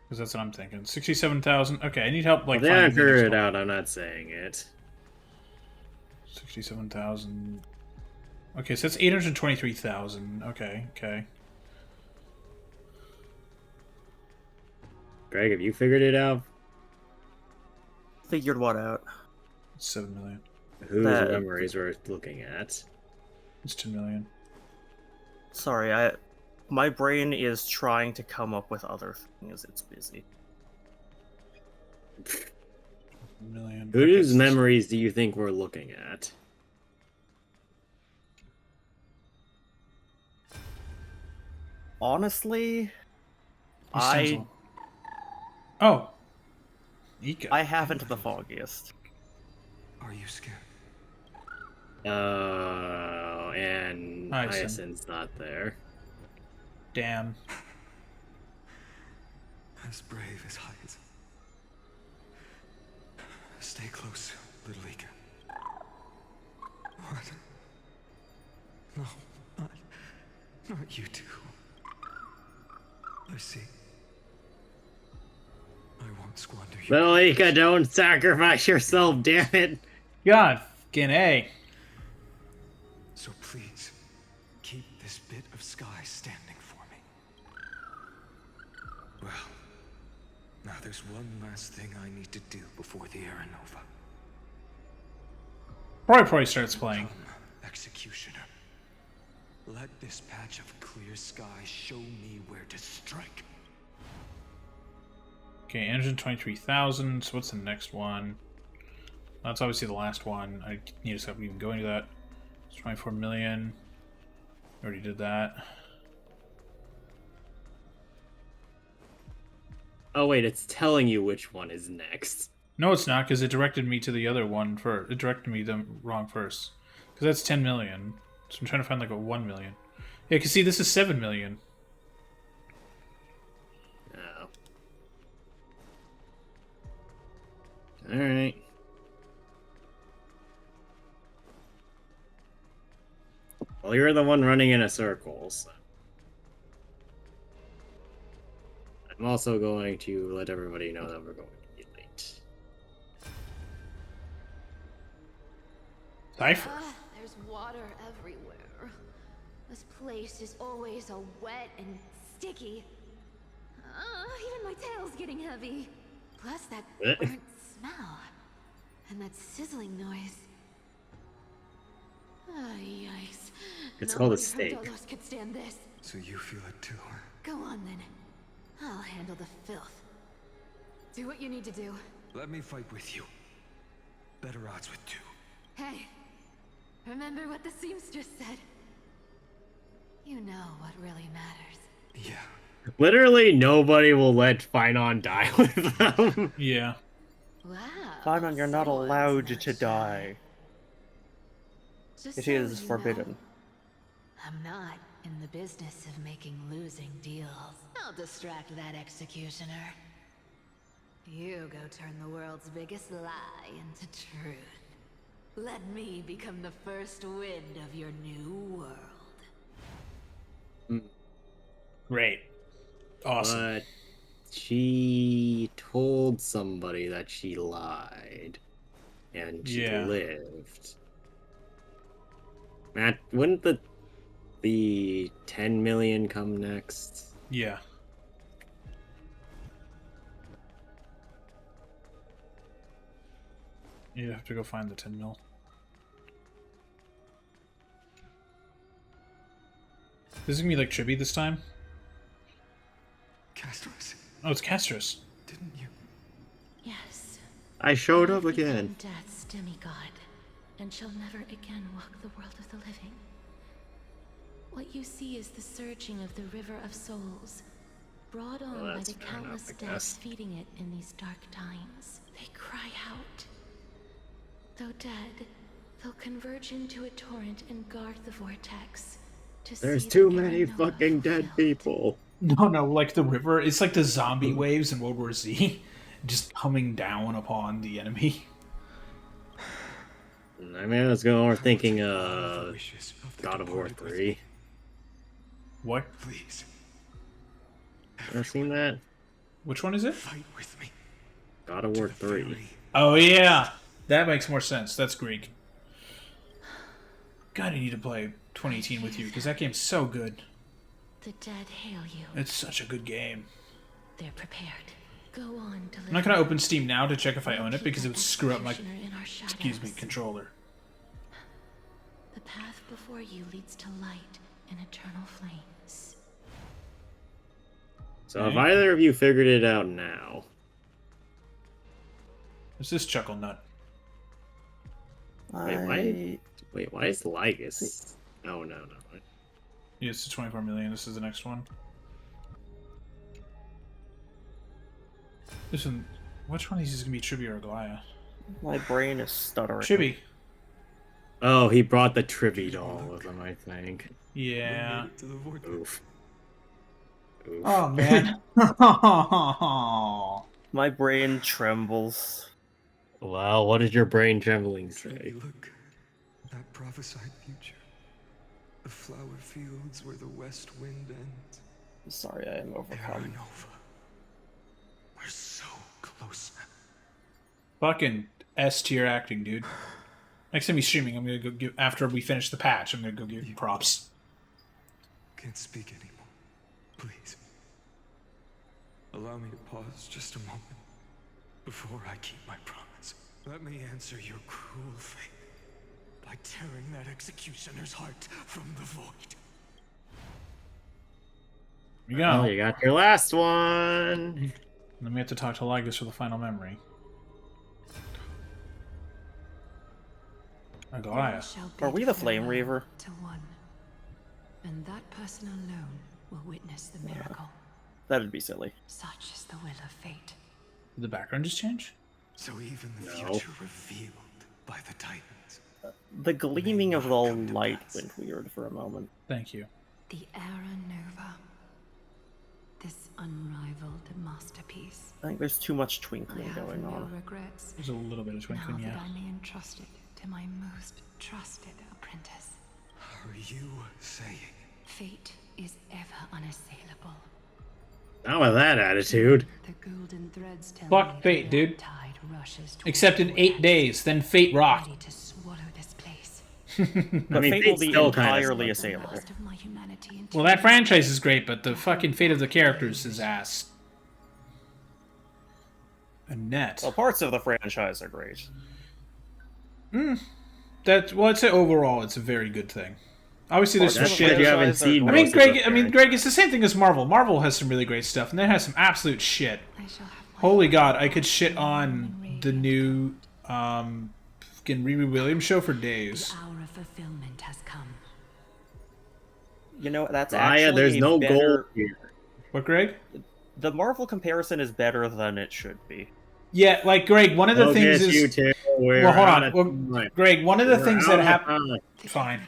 Because that's what I'm thinking. 67,000. Okay, I need help. Like, If they haven't finding the next figured it one. out, I'm not saying it. 67,000. Okay, so that's 823,000. Okay, okay. Greg, have you figured it out? Figured what out? It's 7 million. Whose That- memories we're looking at? It's 2 million. Sorry, my brain is trying to come up with other things. It's busy. Million. Whose Okay, memories do you think we're looking at? Honestly, He stands I alone. Oh. Ika. I haven't the foggiest. Are you scared? And Hyacinth. Hyacinth's not there. Damn. As brave as Hyacinth. Stay close, little Ika. What? No, not you two. I see. I won't squander you. Little Ika, don't sacrifice yourself, damn it! God, fucking A. So please, keep this bit of sky standing for me. Well, now there's one last thing I need to do before the Aranova. Probably starts playing. Come, Executioner. Let this patch of clear sky show me where to strike. Okay, engine 23,000. So what's the next one? That's obviously the last one. I need to stop even going to that. It's 24 million. Already did that. Oh wait, it's telling you which one is next. No, it's not, because it directed me to the other one first. It directed me them wrong first. Because that's 10 million. So I'm trying to find like a 1 million. Yeah, because see, this is 7 million. Oh. Alright. Well, you're the one running in a circle, so. I'm also going to let everybody know that we're going to be late. Cipher. There's water everywhere. This place is always so wet and sticky. Even my tail's getting heavy. Plus that burnt smell. And that sizzling noise. Yikes. It's called a Nobody from steak. Dolos could stand this. So you feel it too, huh? Go on then. I'll handle the filth. Do what you need to do. Let me fight with you. Better odds with two. Hey, remember what the seamstress said? You know what really matters. Yeah. Literally nobody will let Phainon die with them. Yeah. Wow. Phainon, you're not someone's allowed not to shy. die. Just It so is you forbidden. know, I'm not in the business of making losing deals. I'll distract that executioner. You go turn the world's biggest lie into truth. Let me become the first wind of your new world. Great. Awesome. But she told somebody that she lied. And she Yeah. lived. Matt, wouldn't the 10 million come next? Yeah. You have to go find the 10 mil. This is gonna be like Chibi this time? Castros, Oh, it's Castros. didn't you? Yes. I showed up I've become again. Death's demigod, and shall never again walk the world of the living. What you see is the surging of the river of souls, brought on by that's the fair enough, countless I dead guess. feeding it in these dark times. They cry out. Though dead, they'll converge into a torrent and guard the vortex. To There's see too the many Aranova fucking dead fulfilled. people. No, like the river. It's like the zombie waves in World War Z. Just coming down upon the enemy. I mean, let's go over thinking The wishes of the God of War departed with 3. me. What? Please, Ever seen that? Which one is it? fight with me. God of To War the 3. very Oh, yeah. That makes more sense. That's Greek. God, I need to play 2018 with you, because that game's so good. The dead hail you. It's such a good game. They're prepared. Go on to live. I'm not going to open Steam now to check if I own it, because it would screw up my, Executioner in our excuse me, shadows. controller. The path before you leads to light and eternal flames. So have either of you figured it out now? What's this chuckle nut? Wait, why is Lygus? Oh, no. Yeah, it's the 24 million. This is the next one. Listen, which one of these is gonna be Chibi or Aglaya? My brain is stuttering. Chibi. Oh, he brought the Trivy doll with him, I think. Yeah. To the vortex. Oof. Oof. Oh man. My brain trembles. Well, what did your brain trembling Trevi, say? look. That prophesied future. The flower fields where the west wind ends. Sorry, I am overcome. Nova. We're so close now. Fucking S tier acting, dude. Next time he's streaming, I'm gonna go give after we finish the patch. I'm gonna go give you props. Can't speak anymore. Please. Allow me to pause just a moment before I keep my promise. Let me answer your cruel fate by tearing that executioner's heart from the void. Here we go. Oh, you got your last one. Then we have to talk to Lygus for the final memory. Aglaya. Are we the Flame Reaver? To one. And that person alone will witness the miracle. That'd be silly. Such is the will of fate. Did the background just change? So even the No. future revealed by the Titans. The gleaming of the light went weird for a moment. Thank you. The Era Nova. This unrivaled masterpiece. I think there's too much I twinkling have going no on. regrets. There's a little bit of twinkling, Now yeah. that I may entrust it to my most trusted apprentice. Are you saying? Fate is ever unassailable. Not with that attitude. The golden threads tell Fuck me fate, the dude. tide rushes Except in towards 8 vortex, days, then fate rocked. ready to swallow this place. But I mean, fate will Fate's be still kinda entirely stuck. assailable. Last of my humanity into Well, that franchise is great, but the fucking fate of the characters is ass. Annette. Well, parts of the franchise are great. That's well, I'd say overall, it's a very good thing. Obviously, there's some That's shit. because you haven't franchise are seen I great. mean, most of Greg. the I mean, characters. Greg. It's the same thing as Marvel. Marvel has some really great stuff, and then has some absolute shit. I shall have my Holy God, I could shit on the new fucking Riri Williams show for days. The hour of fulfillment has come. You know, that's Raya, actually there's no better. goal here. What, Greg? The Marvel comparison is better than it should be. Yeah, like Greg. One of the Look things at you is two. We're well, hold out on. of Well, time. Greg. One of the We're things out that of happened. time. Fine.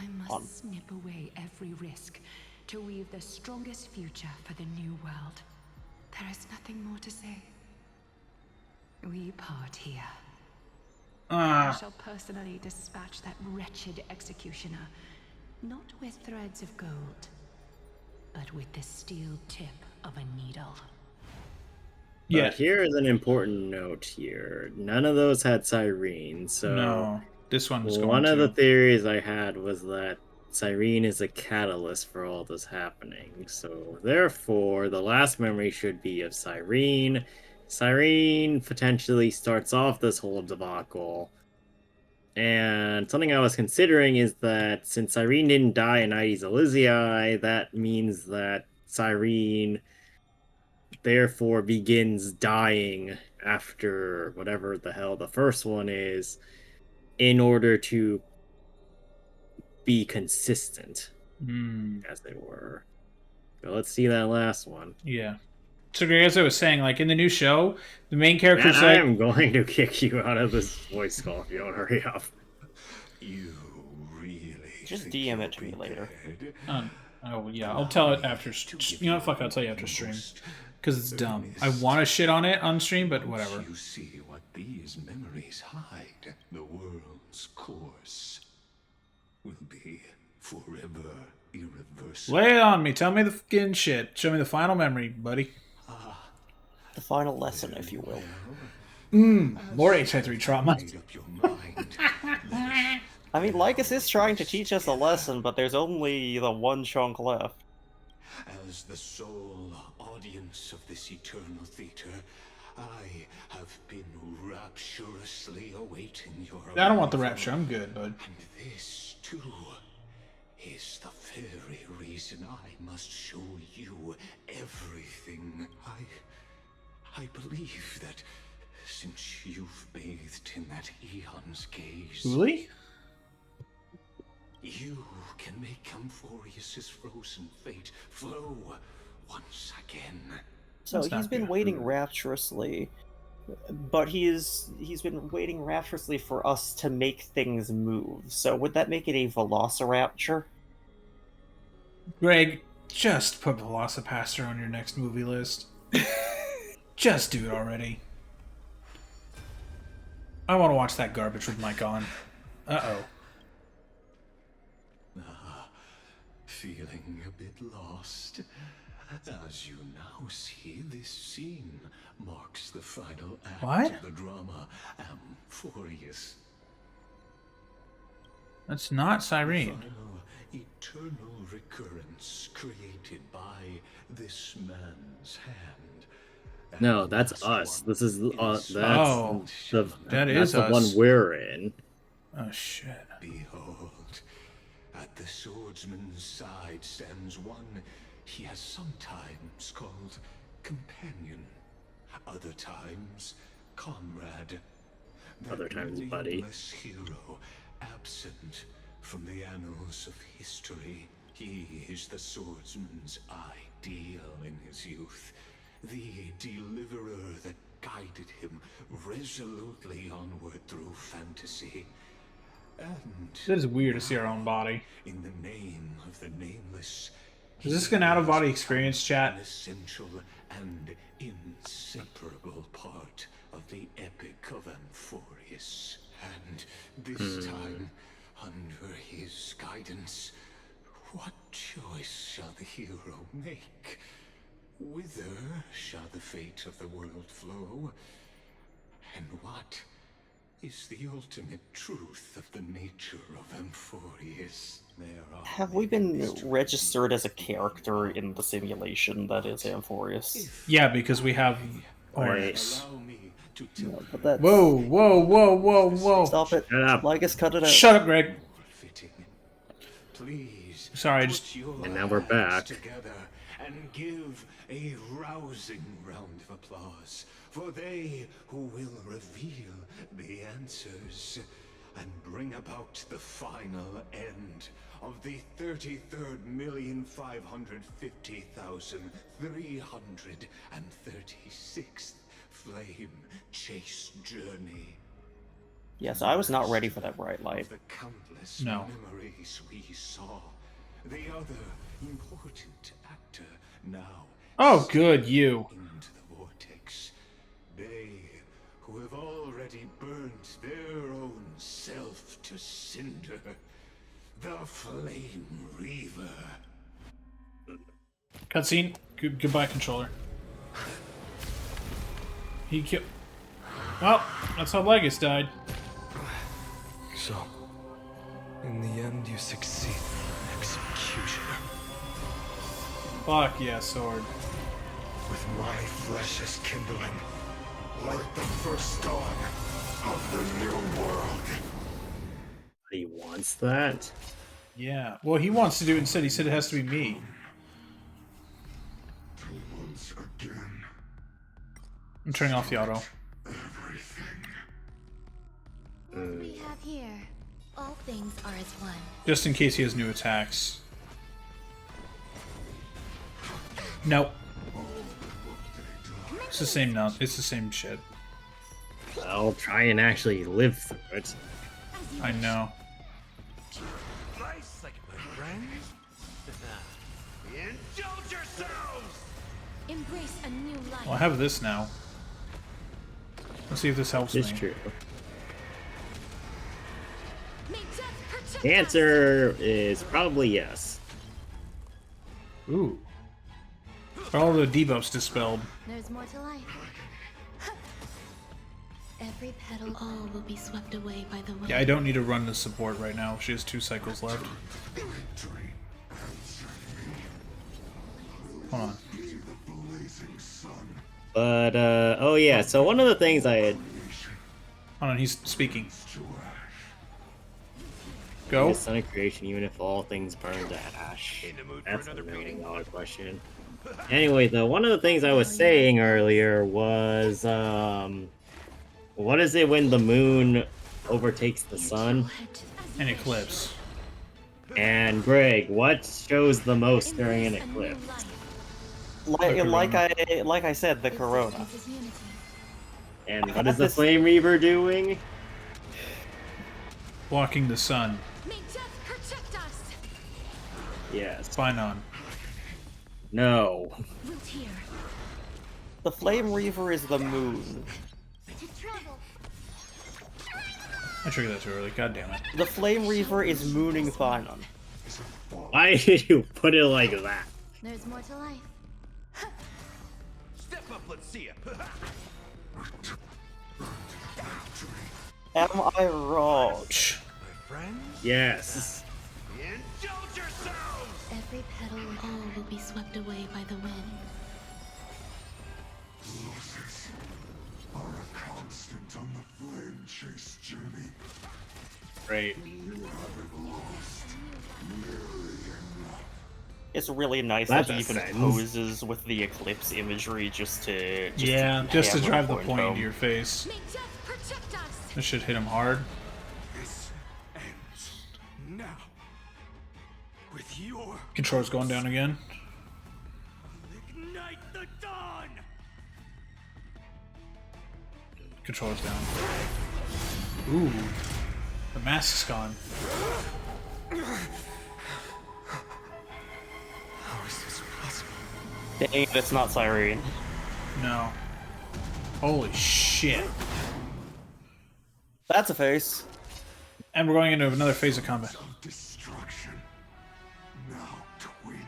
I must snip away every risk to weave the strongest future for the new world. There is nothing more to say. We part here. I shall personally dispatch that wretched executioner, not with threads of gold, but with the steel tip of a needle. Yeah. But here is an important note here. None of those had Cyrene, so No, this one was going one to. of the theories I had was that Cyrene is a catalyst for all this happening. So therefore, the last memory should be of Cyrene. Cyrene potentially starts off this whole debacle. And something I was considering is that since Cyrene didn't die in Ides Elysiae, that means that Cyrene therefore begins dying after whatever the hell the first one is in order to be consistent, as they were. So let's see that last one. Yeah. So, Greg, as I was saying, like in the new show, the main character's Man, I like, am going to kick you out of this voice call if you don't hurry up. You really Just think DM you're it to me later. prepared? oh yeah, I'll tell it after. You know what? Fuck, I'll tell you after stream because it's dumb. I want to shit on it on stream, but whatever. You see what these memories hide. The world's course will be forever irreversible. Lay it on me. Tell me the fucking shit. Show me the final memory, buddy. The final lesson, if you will. More HI3 trauma. Made up your mind. I mean, Lycus is trying to teach us a lesson, but there's only the one chunk left. As the sole audience of this eternal theater, I have been rapturously awaiting your I don't want the arrival. rapture. I'm good, bud. And this, too, is the very reason I must show you everything. I believe that since you've bathed in that eon's gaze, Really? you can make Amphorius's frozen fate flow once again. So That's he's not been good. waiting rapturously, but he's been waiting rapturously for us to make things move. So would that make it a Velociraptor? Greg, just put Velocipaster on your next movie list. Just do it already. I want to watch that garbage with Mike on. Uh-oh. Feeling a bit lost? As you now see, this scene marks the final act What? of the drama Amphorius. That's not Cyrene. Final eternal recurrence created by this man's hand. And No, the that's last us. one This is is Oh, that is the us. one we're in. Oh, shit. Behold, at the swordsman's side stands one he has sometimes called companion, other times comrade. Other times buddy. Nameless hero, absent from the annals of history. He is the swordsman's ideal in his youth, the deliverer that guided him resolutely onward through fantasy. And That is weird to see our own body. in the name of the nameless, Is this an out-of-body experience, chat? an essential and inseparable part of the epic of Amphorius. And this time, under his guidance, what choice shall the hero make? Whither shall the fate of the world flow? And what is the ultimate truth of the nature of Amphorius? Have we been registered as a character in the simulation that is Amphorius? Yeah, because we have Oryx. No, but that's... Whoa, whoa, whoa, whoa, whoa. Stop it. Shut up. Lygus, cut it out. Shut up, Greg. Please, Sorry, I just... put your And now we're back. together and give a rousing round of applause for they who will reveal the answers and bring about the final end of the 33,550,336th flame chase journey. Yes, I was not ready for that bright light. Of the countless No. memories we saw, the other important actor now Oh, good, you. into the vortex. They who have already burnt their own self to cinder, the Flame Reaver. Cutscene. Goodbye, controller. He killed... Well, that's how Legus died. So, in the end, you succeed, Executioner. Fuck yeah, sword. With my flesh as kindling, like the first dawn of the new world. He wants that. Yeah. Well, he wants to do it instead. He said it has to be me. Once again, I'm turning off the auto. What do we have here? All things are as one. Just in case he has new attacks. Nope. It's the same now. It's the same shit. I'll try and actually live through it. I know. Nice, like my friends. Indulge yourselves. Embrace a new life. Well, I have this now. Let's see if this helps It's me. true. May death protect The answer is probably yes. Ooh. All the debuffs dispelled. There's more to life. Every petal, all will be swept away by the wind. Yeah, I don't need to run the support right now. She has 2 cycles left. Hold on. But, oh yeah, so one of the things I had... Hold on, he's speaking. Go. Son of creation, even if all things burn to ash. That's a $1 million question. Anyway, though, one of the things I was saying earlier was, what is it when the moon overtakes the sun? An eclipse. And Greg, what shows the most during an eclipse? Like I said, the Corona. And what is the Flame Reaver doing? Blocking the sun. May death protect us. Yes. Phainon. No. Root here. The Flame Reaver is the moon. I triggered that too early. God damn it. The Flame Reaver is mooning Phainon. Why did you put it like that? There's more to life. Step up, let's see ya. Am I wrong? My friends? Yes. Indulge yourselves! Every petal and all will be swept away by the wind. Losses are a constant on the flame chase journey. Great. You haven't lost nearly enough. It's really nice That's that he a even sentence. poses with the eclipse imagery just to Just to hammer drive the point point home. into your face. May death protect us. This should hit him hard. This ends now. With your Controller's going down again. ignite the dawn. Controller's down. Ooh. The mask's gone. How is this possible? Dang it, it's not Cyrene. No. Holy shit. That's a face. And we're going into another phase of combat. Destruction. Now twinned.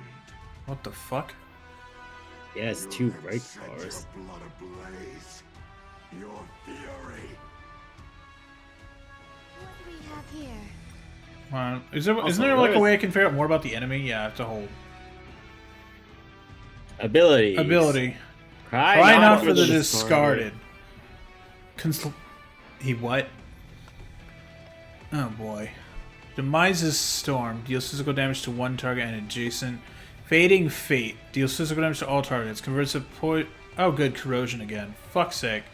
What the fuck? Yes, two break Set bars. your blood ablaze. Your fury. What do we have here? Isn't there like a way I can figure out more about the enemy? Yeah, I have to hold. Abilities. Ability. Cry not for the discarded. He what? Oh boy. Demise's Storm. Deals physical damage to one target and adjacent. Fading Fate. Deals physical damage to all targets. Converts a oh good, Corrosion again. Fuck's sake.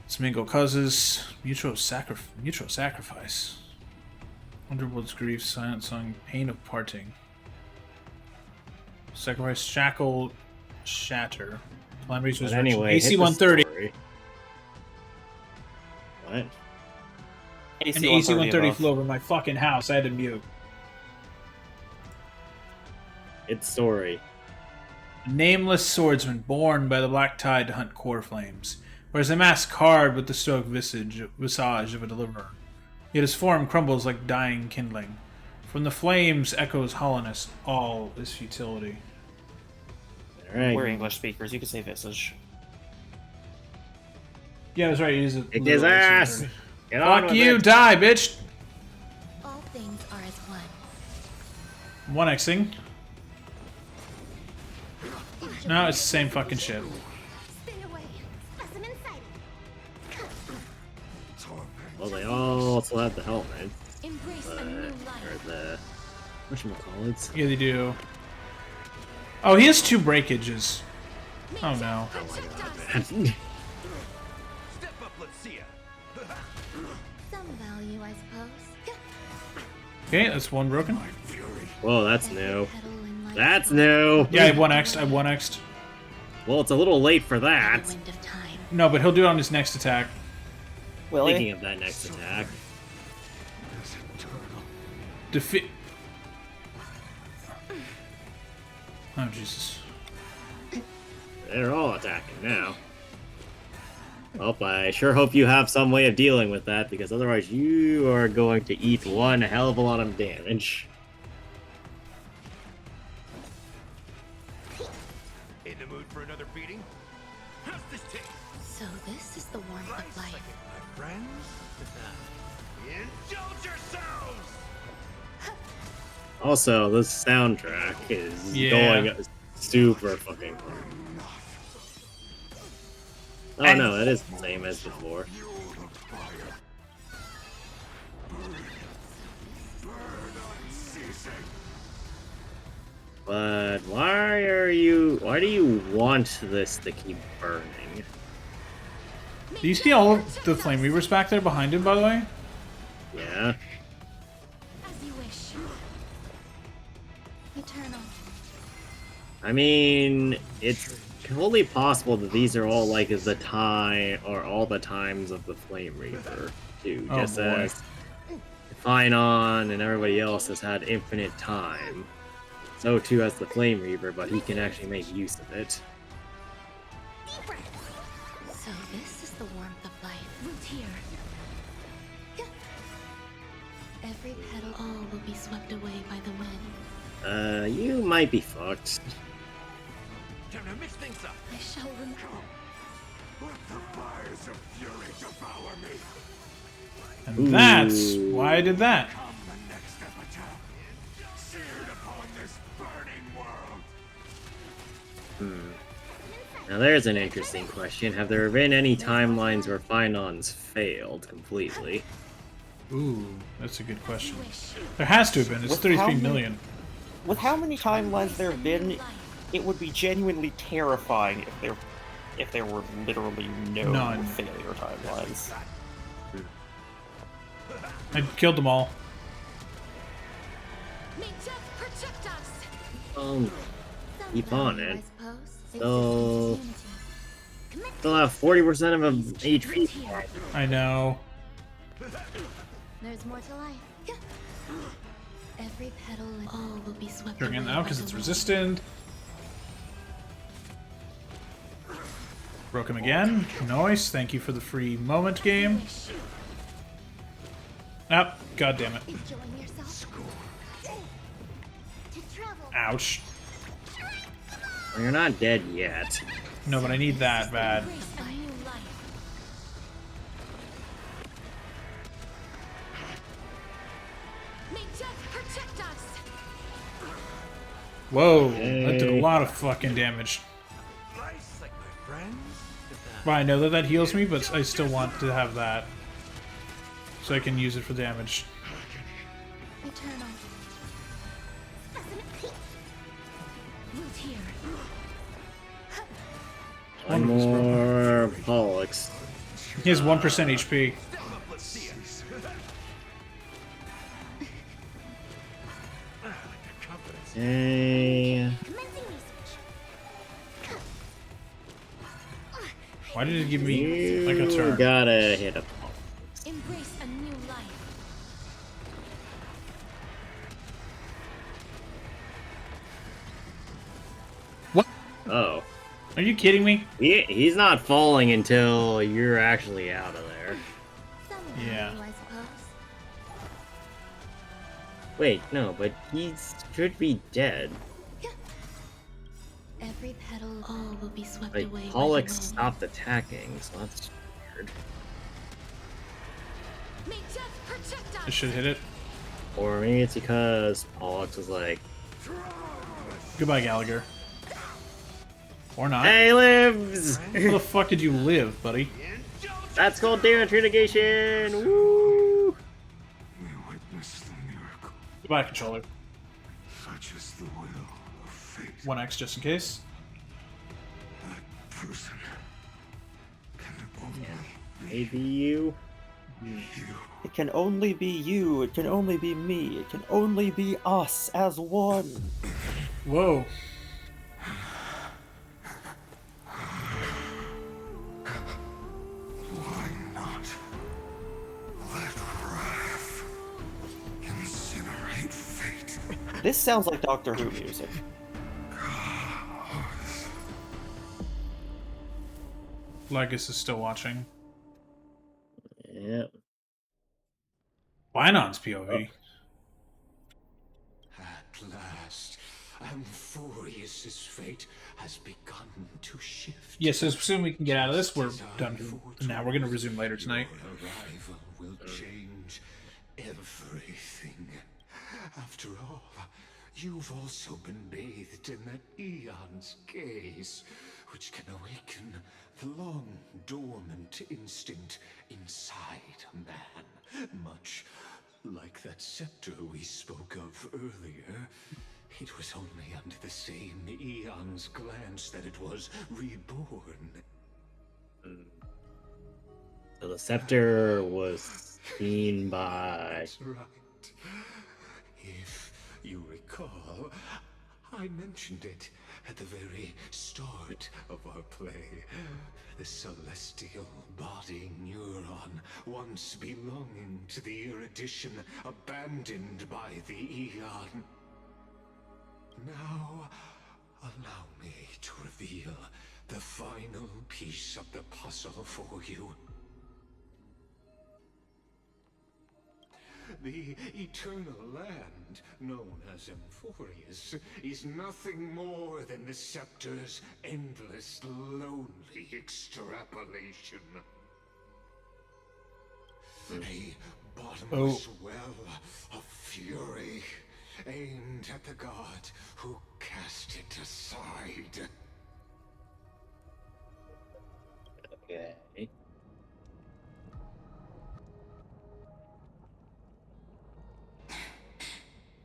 Smingle causes mutual sacrifice. Underworld's Grief, Silent Song, Pain of Parting. Sacrifice, Shackle, Shatter. Calamity's But Resurrection. anyway, AC hit the 130. story. What? And AC 130 above. flew over my fucking house. I had to mute. It's story. A nameless swordsman born by the black tide to hunt core flames. Wears a mask carved with the stoic visage of a deliverer. Yet his form crumbles like dying kindling. From the flames echoes hollowness. All is futility. Alright. We're English speakers, you can say visage. Yeah, that's right. He's a Kick his ass! Get on Fuck with you, it. die, bitch! All things are as one. 1xing. No, it's the same fucking shit. Stay away. Specimen sighted. Well, they also have the helmet. Embrace a new life. Or the... whatchamacallits? Yeah, they do. Oh, he has 2 breakages. Oh no. Step up, let's see ya. Some value, I suppose. Okay, that's 1 broken. Whoa, that's new. That's new! Yeah, I have 1x'd. I have 1x'd. Well, it's a little late for that. Wind of time. No, but he'll do it on his next attack. Will Thinking he? of that next attack. Defeat. Oh, Jesus. They're all attacking now. Well, I sure hope you have some way of dealing with that, because otherwise you are going to eat one hell of a lot of damage. In the mood for another beating? How's this taste? So this is the warmth of life. My friends? Indulge yourselves! Also, this soundtrack is Yeah. going super fucking hard. Oh no, that is the same as before. But why do you want this to keep burning? Do you see all of the Flame Reavers back there behind him, by the way? Yeah. As you wish. Eternal. I mean, it's totally possible that these are all like the time or all the times of the Flame Reaper, too. Oh, Just boy. as Phainon and everybody else has had infinite time. So too has the Flame Reaper, but he can actually make use of it. So this is the warmth of life. Root here. Every petal, all will be swept away by the wind. You might be fucked. Time to mix things up. I shall remember. Let the fires of fury devour me. And that's why I did that. Come the next epitaph, seared upon this burning world. Now there's an interesting question. Have there been any timelines where Phainon's failed completely? Ooh, that's a good question. There has to have been. It's With how 33 many- million. With how many timelines there have been, it would be genuinely terrifying if there were literally no None. failure timelines. I killed them all. May death protect us. Keep on it. So, still have 40% of him HP. I know. There's more to life. Every petal, all will be swept Bring it away now by because the it's wind. resistant. Broke him again. Nice. Thank you for the free moment game. Oh, god damn it. Enjoying yourself? To travel. Ouch. Well, you're not dead yet. No, but I need that bad. Embrace a new life. May death protect us. Whoa, that did a lot of fucking damage. Nice, like my friends. Well, I know that that heals me, but I still want to have that. So I can use it for damage. Eternal. Root here. One more Pollux. He has 1% HP. Hey. Commencing research. Why did it give me You like a turn? gotta hit a Embrace a new life. Oh. Are you kidding me? He's not falling until you're actually out of there. Some Yeah. value, I suppose. Wait, no, but he should be dead. Every petal, all will be swept Like, away by the Pollux wind. stopped attacking, so that's weird. May death protect us. This should hit it. Or maybe it's because Pollux was like, Goodbye, Gallagher. Or not. "Hey, he lives!" Where the fuck did you live, buddy? That's called damage mitigation! Woo! We witness the miracle. Goodbye, controller. Such is the will of fate. 1x just in case. That person can only Maybe you. be you. It can only be you, it can only be me, it can only be us as one. Whoa. Why not? Let wrath incinerate fate. This sounds like Doctor Who music. Legus is still watching. Yep. Phainon's POV. At last, Amphorius's fate has begun to shift. Yeah, so soon we can get out of this. We're done. Now we're going to resume later tonight. Your arrival will change everything. After all, you've also been bathed in that eon's gaze, which can awaken the long dormant instinct inside a man. Much like that scepter we spoke of earlier, it was only under the same eon's glance that it was reborn. So the scepter was seen by. That's right. If you recall, I mentioned it at the very start of our play. The celestial body neuron, once belonging to the erudition, abandoned by the Eon. Now, allow me to reveal the final piece of the puzzle for you. The eternal land, known as Emphorius, is nothing more than the Scepter's endless, lonely extrapolation. A bottomless well of fury, aimed at the god who cast it aside. Okay.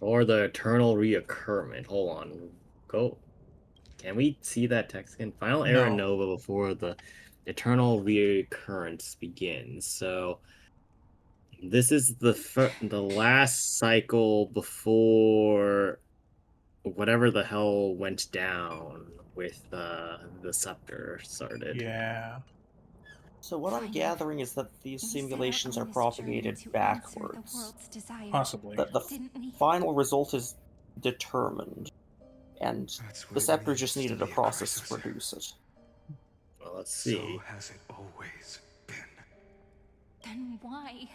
Or the eternal reoccurrence. Hold on. Go. Can we see that text again? Final era No. nova before the eternal reoccurrence begins. So this is the last cycle before whatever the hell went down with the scepter started. Yeah. So what I'm gathering is that these We set out simulations on are this journey propagated to answer the backwards. world's desires, Possibly. That the didn't we? final result is determined, and That's what the it Scepter just means to needed a be a process to crisis. produce it. Well, let's So see. has it always been. Then why?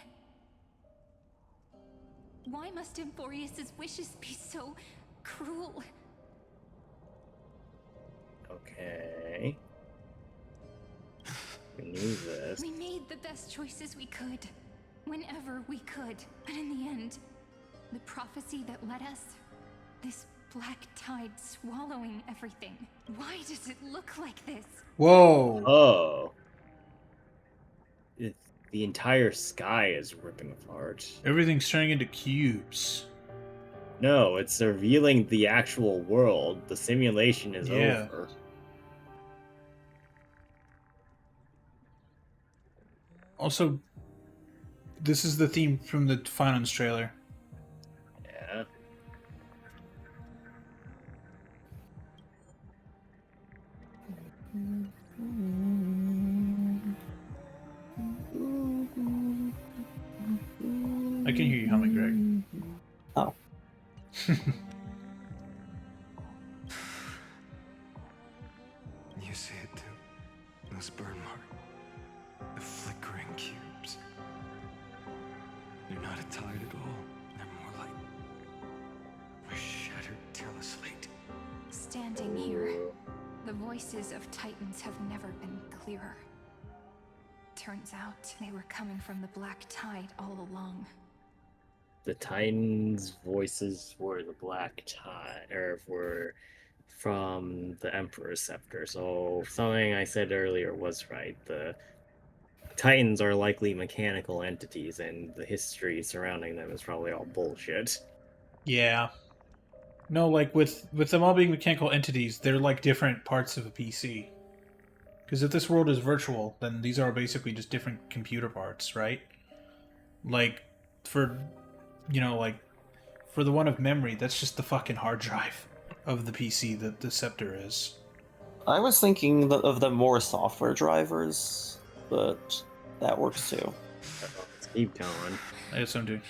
Why must Emphorius's wishes be so cruel? Okay. We knew this. We made the best choices we could, whenever we could. But in the end, the prophecy that led us, this black tide swallowing everything. Why does it look like this? Whoa. Oh. The entire sky is ripping apart. Everything's turning into cubes. No, it's revealing the actual world. The simulation is Yeah. over. Also, this is the theme from the Phainon's trailer. Yeah. I can hear you humming, Greg. Oh. You see it too. Those burn marks. The flickering cubes. They're not a tide at all. They're more like a shattered teleslate. Standing here, the voices of Titans have never been clearer. Turns out they were coming from the black tide all along. The Titans' voices were the black tide, or were from the Emperor's scepter. So something I said earlier was right. The Titans are likely mechanical entities, and the history surrounding them is probably all bullshit. Yeah. No, like with them all being mechanical entities, they're like different parts of a PC. Because if this world is virtual, then these are basically just different computer parts, right? Like, for, like, for the one of memory, that's just the fucking hard drive of the PC that the Scepter is. I was thinking of them more software drivers, but that works too. Let's keep going. I guess I'm doing.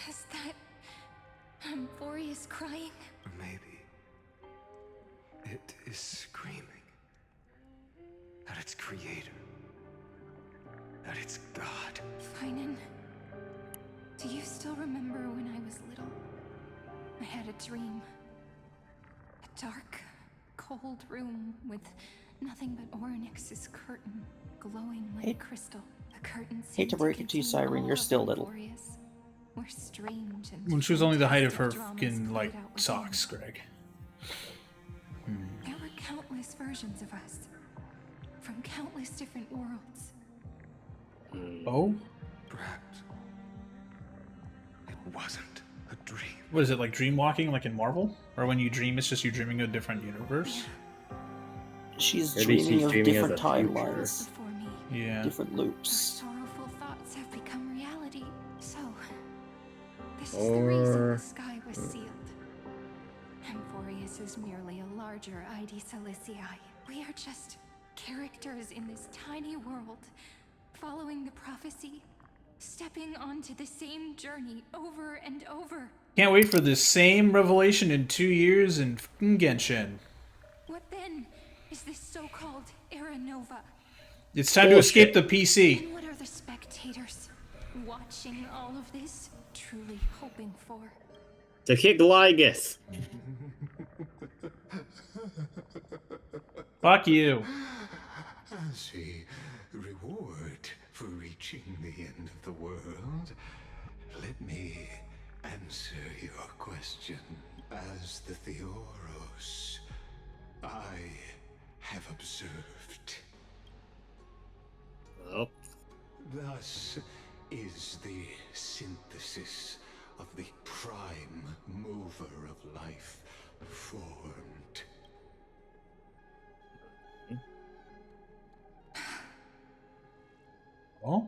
Is that Emphorius crying? Maybe. It is screaming. At its creator. At its god. Phainon, do you still remember when I was little? I had a dream. A dark, cold room with nothing but Orynyx's curtain glowing like crystal. The curtain seemed Hate to break it to you, contain Siren, all you're of still little. Emphorius. We're strange and When she was only the height of her fantastic fucking, dramas like, played out within. socks, Greg. There were countless versions of us. From countless different worlds. Oh? Perhaps. It wasn't a dream. What is it, like dream walking, like in Marvel? Or when you dream, it's just you dreaming of a different universe? She's Maybe dreaming she's of dreaming different of the future. timelines, Before me, Yeah. different loops. sorrowful thoughts have become reality. So, this is the reason Or the sky was sealed. Emphorius this is merely a larger ID Silicii. We are just characters in this tiny world, following the prophecy, stepping onto the same journey over and over. Can't wait for this same revelation in 2 years in fucking Genshin. What then is this so-called Era Nova? It's time to escape the PC. And what are the spectators watching all of this truly hoping for? To kick Lygus. Fuck you. As a reward for reaching the end of the world, let me answer your question. As the Theoros, I have observed. Oh. Thus is the synthesis of the prime mover of life formed. Oh?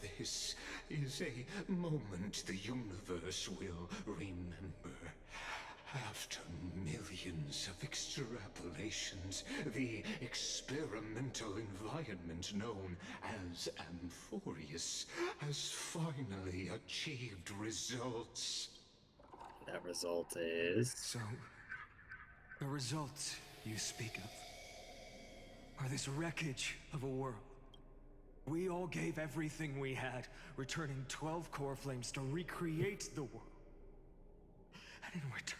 This is a moment the universe will remember. After millions of extrapolations, the experimental environment known as Amphorius has finally achieved results. That result is... So, the results you speak of are this wreckage of a world. We all gave everything we had, returning 12 core flames to recreate the world. And in return,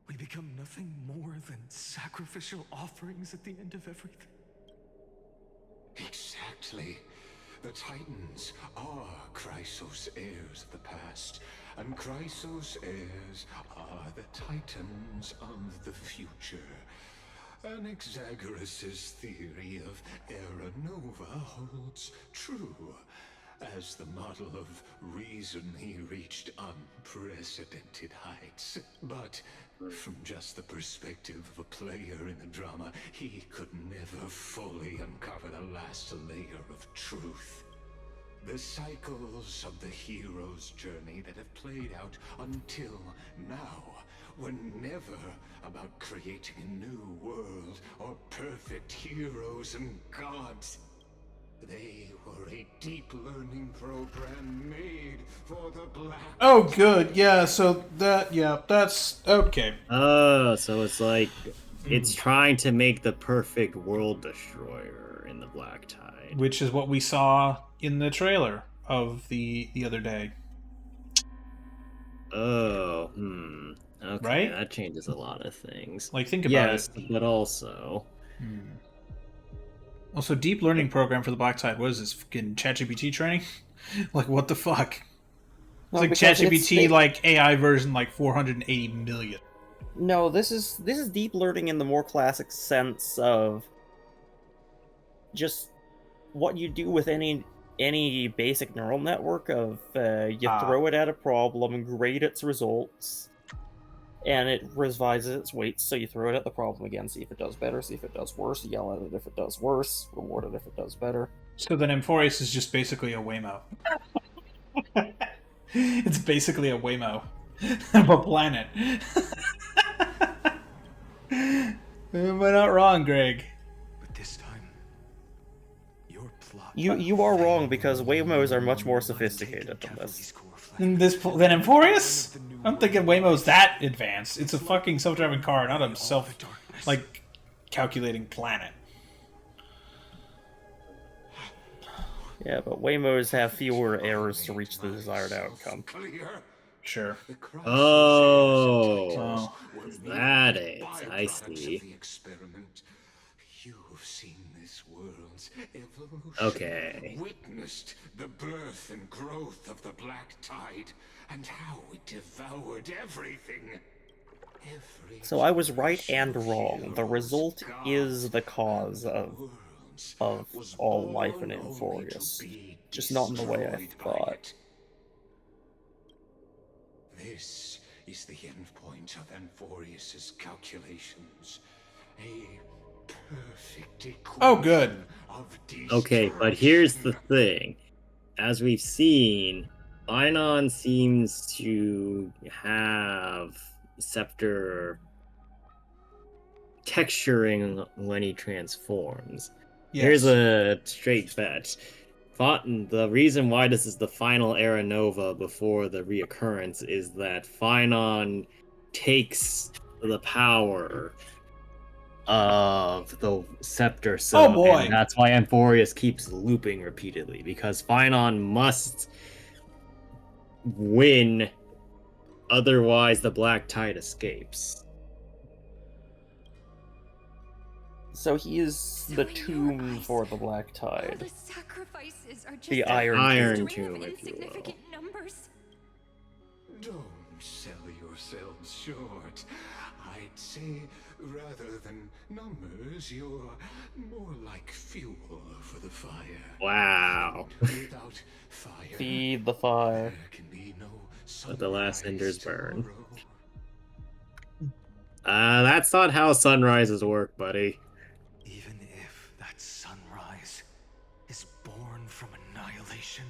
we become nothing more than sacrificial offerings at the end of everything. Exactly. The Titans are Chrysos' heirs of the past, and Chrysos' heirs are the Titans of the future. Anaxagoras' theory of Era Nova holds true. As the model of reason, he reached unprecedented heights. But from just the perspective of a player in the drama, he could never fully uncover the last layer of truth. The cycles of the hero's journey that have played out until now were never about creating a new world or perfect heroes and gods. They were a deep learning program made for the Black. Oh, good. Yeah, so that's okay. Oh, so it's like it's trying to make the perfect world destroyer in the Black Tide. Which is what we saw in the trailer of the other day. Oh, okay, right? That changes a lot of things. Like, think about it. But also... Also, deep learning program for the Black Tide. What is this? Fucking ChatGPT training? Like, what the fuck? It's No, like because ChatGPT, like AI version, like 480 million. No, this is deep learning in the more classic sense of just what you do with any basic neural network of you throw it at a problem, grade its results, and it revises its weights, so you throw it at the problem again, see if it does better, see if it does worse, yell at it if it does worse, reward it if it does better. So then Amphorius is just basically a Waymo. It's basically a Waymo of a planet. Am I not wrong, Greg? But this time, your plot... You are wrong, because Waymos are much more sophisticated than this. Than Amphorius? I'm thinking Waymo's that advanced. It's a fucking self-driving car, not a like, calculating planet. Yeah, but Waymos have fewer errors to reach the desired outcome. Sure. Oh, that is. I see. You've seen this world's evolution. Okay. Witnessed the birth and growth of the Black Tide, and how it devoured everything. So I was right and wrong. The result is the cause of all life in Amphorius. Just not in the way I thought. This is the end point of Amphorius's calculations. A perfect equation. Oh, good. Okay, but here's the thing. As we've seen, Phainon seems to have scepter texturing when he transforms. Here's a straight bet. The reason why this is the final Era Nova before the reoccurrence is that Phainon takes the power of the scepter, Oh, boy. and that's why Amphorius keeps looping repeatedly, because Phainon must win, otherwise the Black Tide escapes. So he is the tomb for the Black Tide. All the sacrifices are just The a Iron string of Tomb, if you will. insignificant numbers. Don't sell yourselves short. I'd say, rather than numbers, you're more like fuel for the fire. Wow. Without fire, Feed the fire. there can be no Let the last embers burn. tomorrow. That's not how sunrises work, buddy. Even if that sunrise is born from annihilation.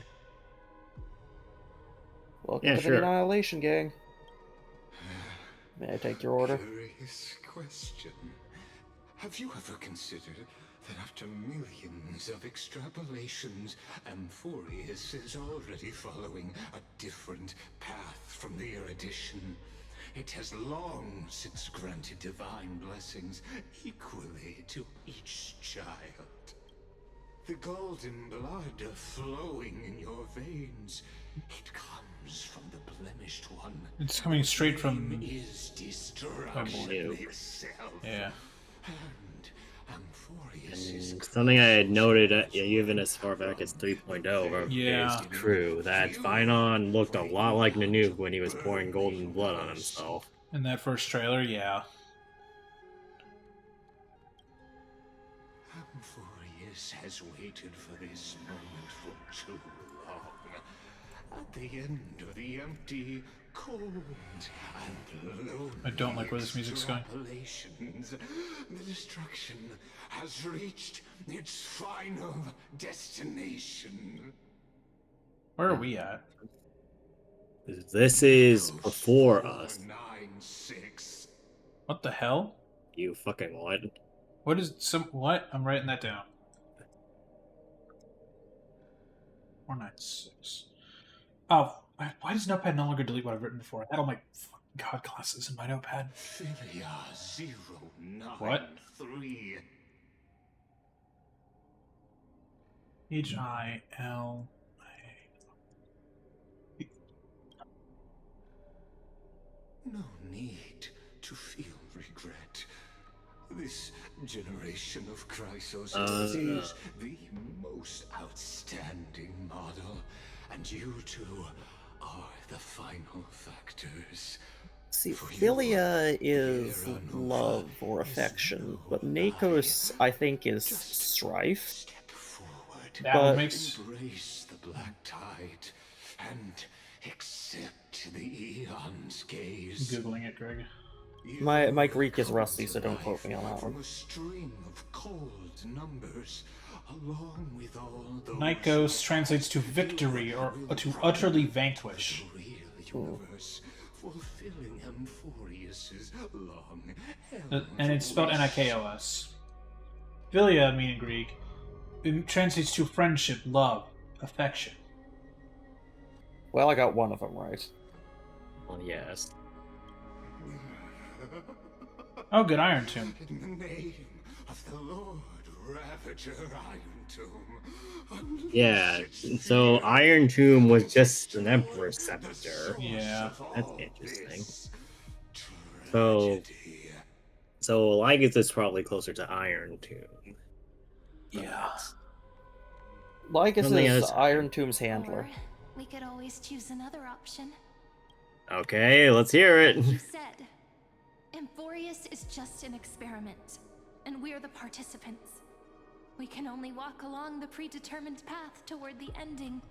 Welcome Yeah, to sure. the Annihilation Gang. May I take your order? Curious question. Have you ever considered that after millions of extrapolations, Amphorius is already following a different path from the erudition? It has long since granted divine blessings equally to each child. The golden blood flowing in your veins, it comes from the blemished one. It's coming straight from... Is destruction itself. Yeah. And Amphorius is And something I had noted, even as far back as 3.0, Yeah. is true, that Phainon looked a lot like Nanook when he was pouring golden blood on himself. In that first trailer, yeah. Amphorius has waited for this moment for too long. At the end of the empty, cold, and lonely I don't like where this music's going. extrapolations, the destruction has reached its final destination. Where are we at? This is before us. 496. What the hell? You fucking what? What is some... What? I'm writing that down. 496. Oh, why does Notepad no longer delete what I've written before? I had all my fucking god classes in my Notepad. Philia 093. What? H-I-L... No need to feel regret. This generation of Chrysos is the most outstanding model, and you two are the final factors. See, Philia is love or affection, but Nakos, I think, is strife. Step forward. That would make sense. Embrace the black tide and accept the Eon's gaze. Googling it, Greg. My Greek is rusty, so don't quote me on that From one. a string of cold numbers, along with all those Nikos translates to victory, or to utterly vanquish. the real universe, fulfilling Amphorius's long And it's spelled Nikos. Philia, meaning Greek, it translates to friendship, love, affection. Well, I got one of them right. Well, yes. Oh, good, Iron Tomb. In the name of the Lord Ravager Iron Tomb. Yeah, so Iron Tomb was just an Emperor's scepter. Yeah. That's interesting. So Lygus is probably closer to Iron Tomb. Yeah. Lycus Something is else. Iron Tomb's handler. Or we could always choose another option. Okay, let's hear it. You said, Amphorius is just an experiment, and we're the participants. We can only walk along the predetermined path toward the ending,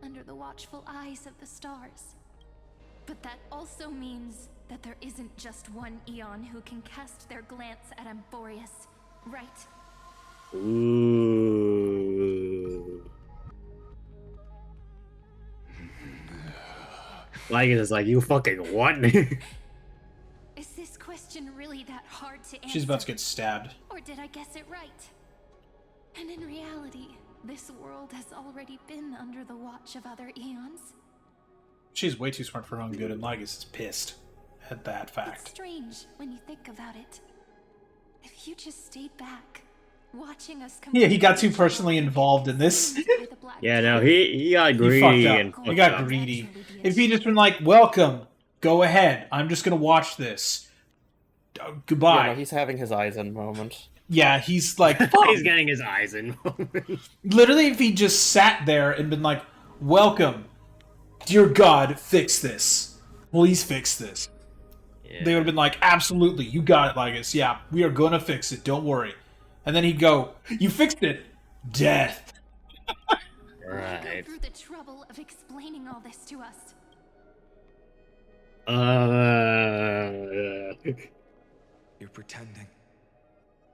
under the watchful eyes of the stars. But that also means that there isn't just one Eon who can cast their glance at Amphorius, right? Ooh. Lygus is like, you fucking what? to answer. She's about to get stabbed. Or did I guess it right? And in reality, this world has already been under the watch of other eons. She's way too smart for her own good, and Lygus is pissed at that fact. It's strange when you think about it. If you just stayed back, watching us. Yeah, he got too personally involved in this. Yeah, no, he got greedy and He got greedy. If he just been like, "Welcome, go ahead. I'm just gonna watch this. Goodbye." Yeah, no, he's having his eyes in moment. Yeah, he's like, he's getting his eyes in. Literally, if he just sat there and been like, "Welcome, dear God, fix this. Please fix this." Yeah. They would have been like, "Absolutely, you got it, Lygus. Yeah, we are gonna fix it. Don't worry." And then he'd go, "You fixed it. Death." Right. Go through the trouble of explaining all this to us. You're pretending.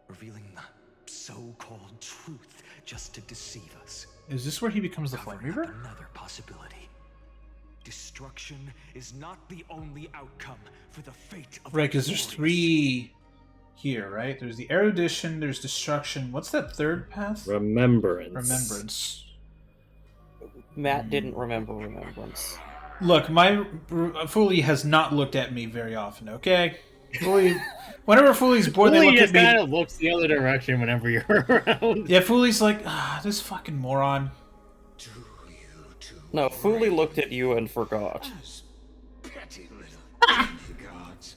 Revealing the so-called truth just to deceive us. Is this where he becomes the Flame Reaver? Another possibility. Destruction is not the only outcome for the fate of Right, because there's 3 here, right? There's the erudition, there's destruction. What's that third path? Remembrance. Remembrance. Matt didn't remember Remembrance. Look, my Fooly has not looked at me very often, okay? Fooly, whenever Fooly's bored, they Fooly look just at me. kind of looks the other direction whenever you're around. Yeah, Fooly's like, this fucking moron. No, Fooly looked at you and forgot. Petty little gods.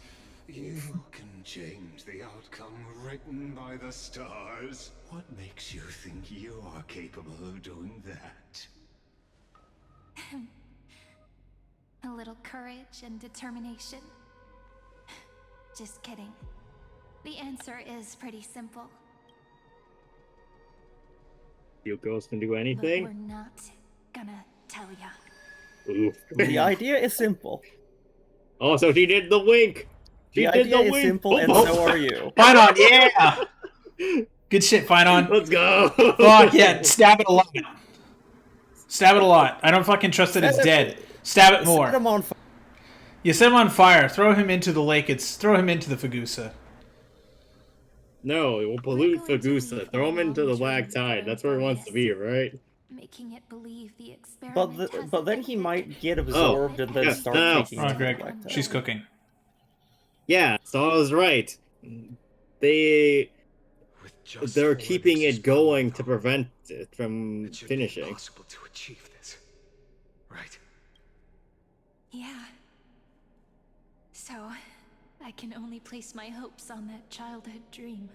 You can change the outcome written by the stars. What makes you think you are capable of doing that? A little courage and determination. Just kidding. The answer is pretty simple. You girls can do But anything? we're not gonna tell ya. Oof. The idea is simple. Oh, so she did the wink. She The did idea the is wink. simple, and so are you. Phainon, yeah! Good shit, Phainon. Let's go. Fuck yeah, stab it a lot. Stab it a lot. I don't fucking trust that it's dead. Stab it more. Set him on fire. You set him on fire. Throw him into the lake. Throw him into the Fagusa. No, it will pollute Fagusa. Throw him into the black tide. That's where he wants to be, right? Making it believe the experiment But then he might get absorbed and then yeah, start no. taking Oh, over Greg, the black tide. she's cooking. Yeah, so I was right. They're keeping it going to prevent it from finishing. Impossible to achieve this, right? Yeah. So, I can only place my hopes on that childhood dream.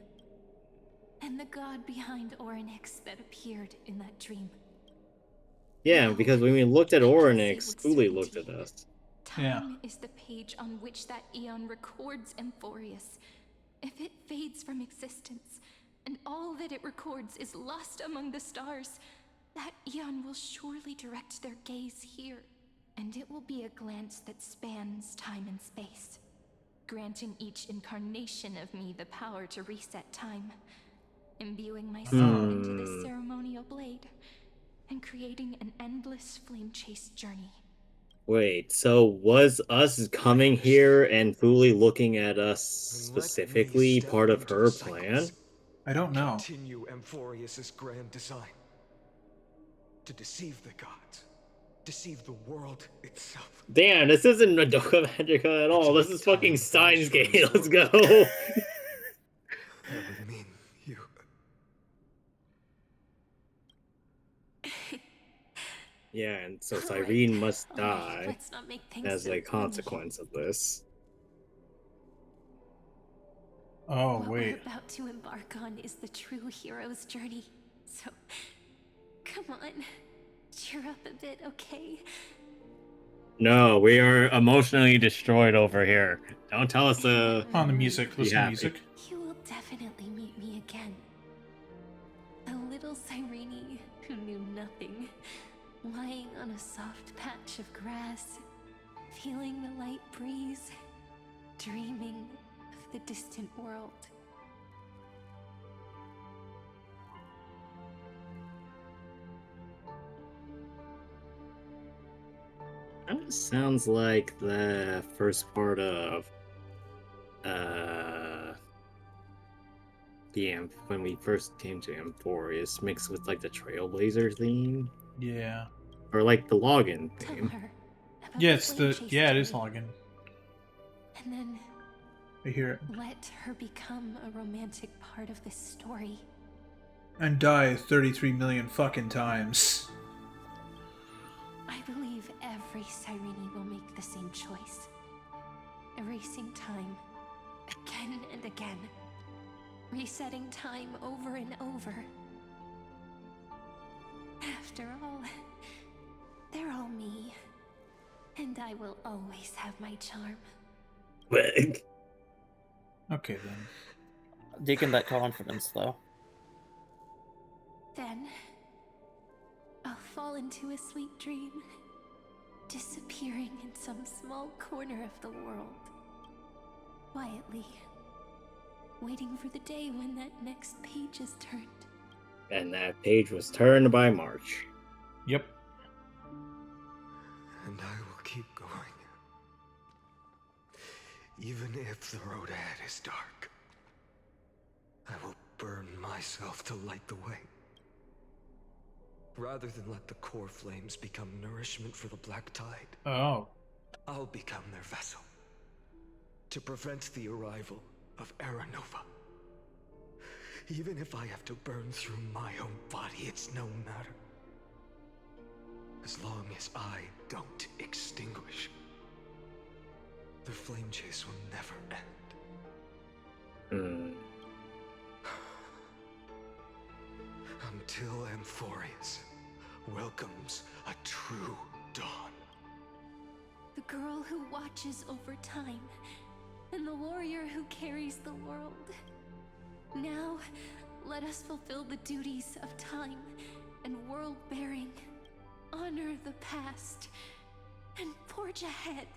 And the god behind Orynyx that appeared in that dream. Yeah, because when we looked at Orynyx, Thule looked at us. Time is the page on which that eon records Amphorius. If it fades from existence, and all that it records is lost among the stars, that eon will surely direct their gaze here. And it will be a glance that spans time and space, granting each incarnation of me the power to reset time, imbuing my soul into this ceremonial blade, and creating an endless flame-chased journey. Wait, so was us coming here and Thule looking at us specifically part of her plan? I don't know. Continue Amphorius's grand design. To deceive the gods. Deceive the world itself. Damn, this isn't Madoka Magica at all. This is fucking Steins Gate. Let's go. That would mean you... Yeah, and so Cyrene must die Let's not make things as so a gloomy. consequence of this. Oh, What wait. we're about to embark on is the true hero's journey. So, come on, cheer up a bit, okay? No, we are emotionally destroyed over here. Don't tell us On the music. Listen to music. You will definitely meet me again. A little Cyrene who knew nothing, lying on a soft patch of grass, feeling the light breeze, dreaming of the distant world. Kind of sounds like the first part of when we first came to Amphorius mixed with like the Trailblazer theme. Yeah. Or like the login Tell theme. her about Yeah, the it's flame the chase it is journey, login. And then I hear it. let her become a romantic part of this story. And die 33 million fucking times. I believe every Cyrene will make the same choice. Erasing time again and again. Resetting time over and over. After all, they're all me. And I will always have my charm. Wig. Okay then. Digging that confidence, though. Then, I'll fall into a sweet dream, disappearing in some small corner of the world. Quietly, waiting for the day when that next page is turned. And that page was turned by March. Yep. And I will keep going. Even if the road ahead is dark, I will burn myself to light the way. Rather than let the core flames become nourishment for the Black Tide, Oh. I'll become their vessel. To prevent the arrival of Aranova. Even if I have to burn through my own body, it's no matter. As long as I don't extinguish, the flame chase will never end. Until Amphorius welcomes a true dawn. The girl who watches over time, and the warrior who carries the world. Now, let us fulfill the duties of time and world-bearing, honor the past, and forge ahead.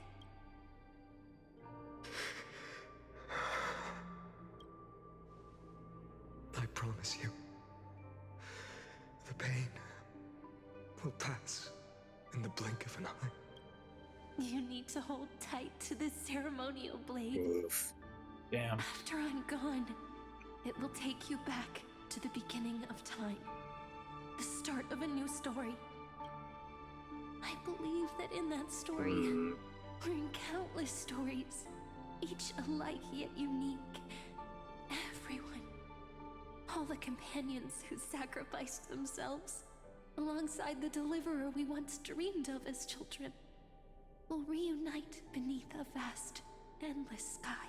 I promise you, the pain will pass in the blink of an eye. You need to hold tight to this ceremonial blade. Oof. Damn. After I'm gone, it will take you back to the beginning of time. The start of a new story. I believe that in that story, we're in countless stories, each alike yet unique. Everyone, all the companions who sacrificed themselves, alongside the deliverer we once dreamed of as children, will reunite beneath a vast, endless sky.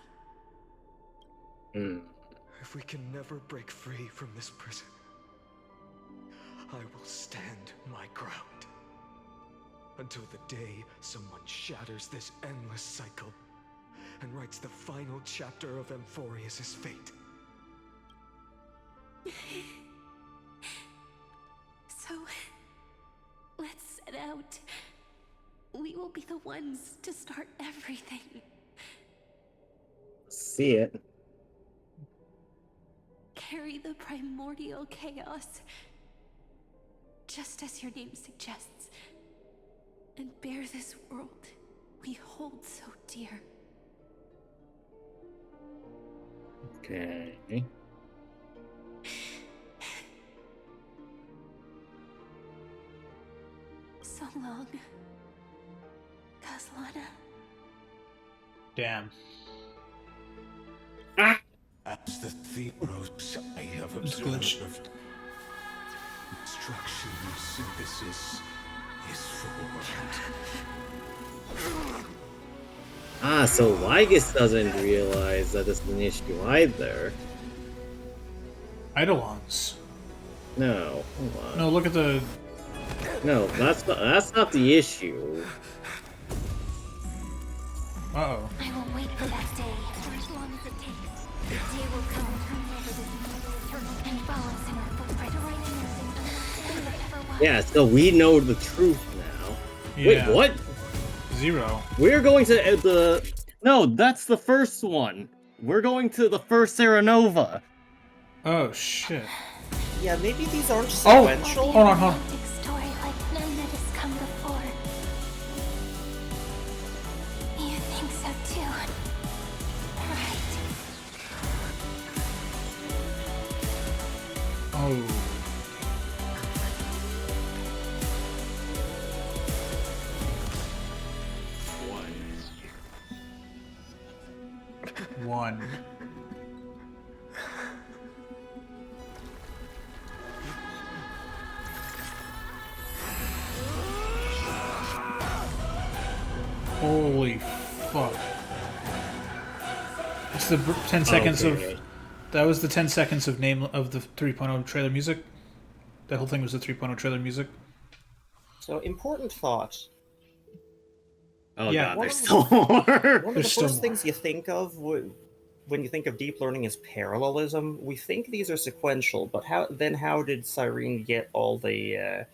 If we can never break free from this prison, I will stand my ground. Until the day someone shatters this endless cycle and writes the final chapter of Amphorius' fate. So, let's set out. We will be the ones to start everything. See it. Carry the primordial chaos, just as your name suggests, and bear this world we hold so dear. Okay. So long, Kaslana. Damn. As the Theros I have observed, instruction synthesis is formed. Ah, so Lygus doesn't realize that it's an issue either. Eidolons. No, hold on. No, look at the... No, that's not the issue. Uh-oh. I will wait for that day, for as long as it takes. The day will come whenever this eternal and follows in our footprint, right in there. Yeah, so we know the truth now. Yeah. Wait, what? Zero. We're going to the... No, that's the first one. We're going to the first Serenova. Oh, shit. Yeah, maybe these aren't Oh! sequential. Hold on, hold on. Story like none that has come before. You think so too, right? fuck? It's the 10 seconds Okay. of... That was the 10 seconds of name of the 3.0 trailer music. That whole thing was the 3.0 trailer music. So, important thought. Oh Yeah. god, One there's of still more. One of the There's still first more. things you think of when you think of deep learning is parallelism. We think these are sequential, but how did Cyrene get all the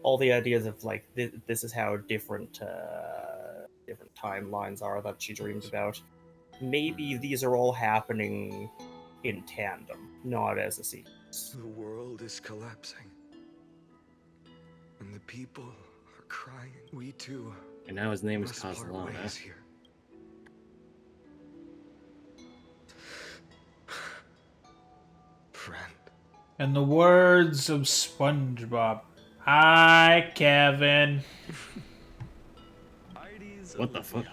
ideas of like this is how different timelines are that she dreamed about? Maybe these are all happening in tandem, not as a sequence. The world is collapsing. And the people are crying. We too. And now his name is must part Castellana. ways here. Friend. In the words of SpongeBob. Hi, Kevin. What the fuck?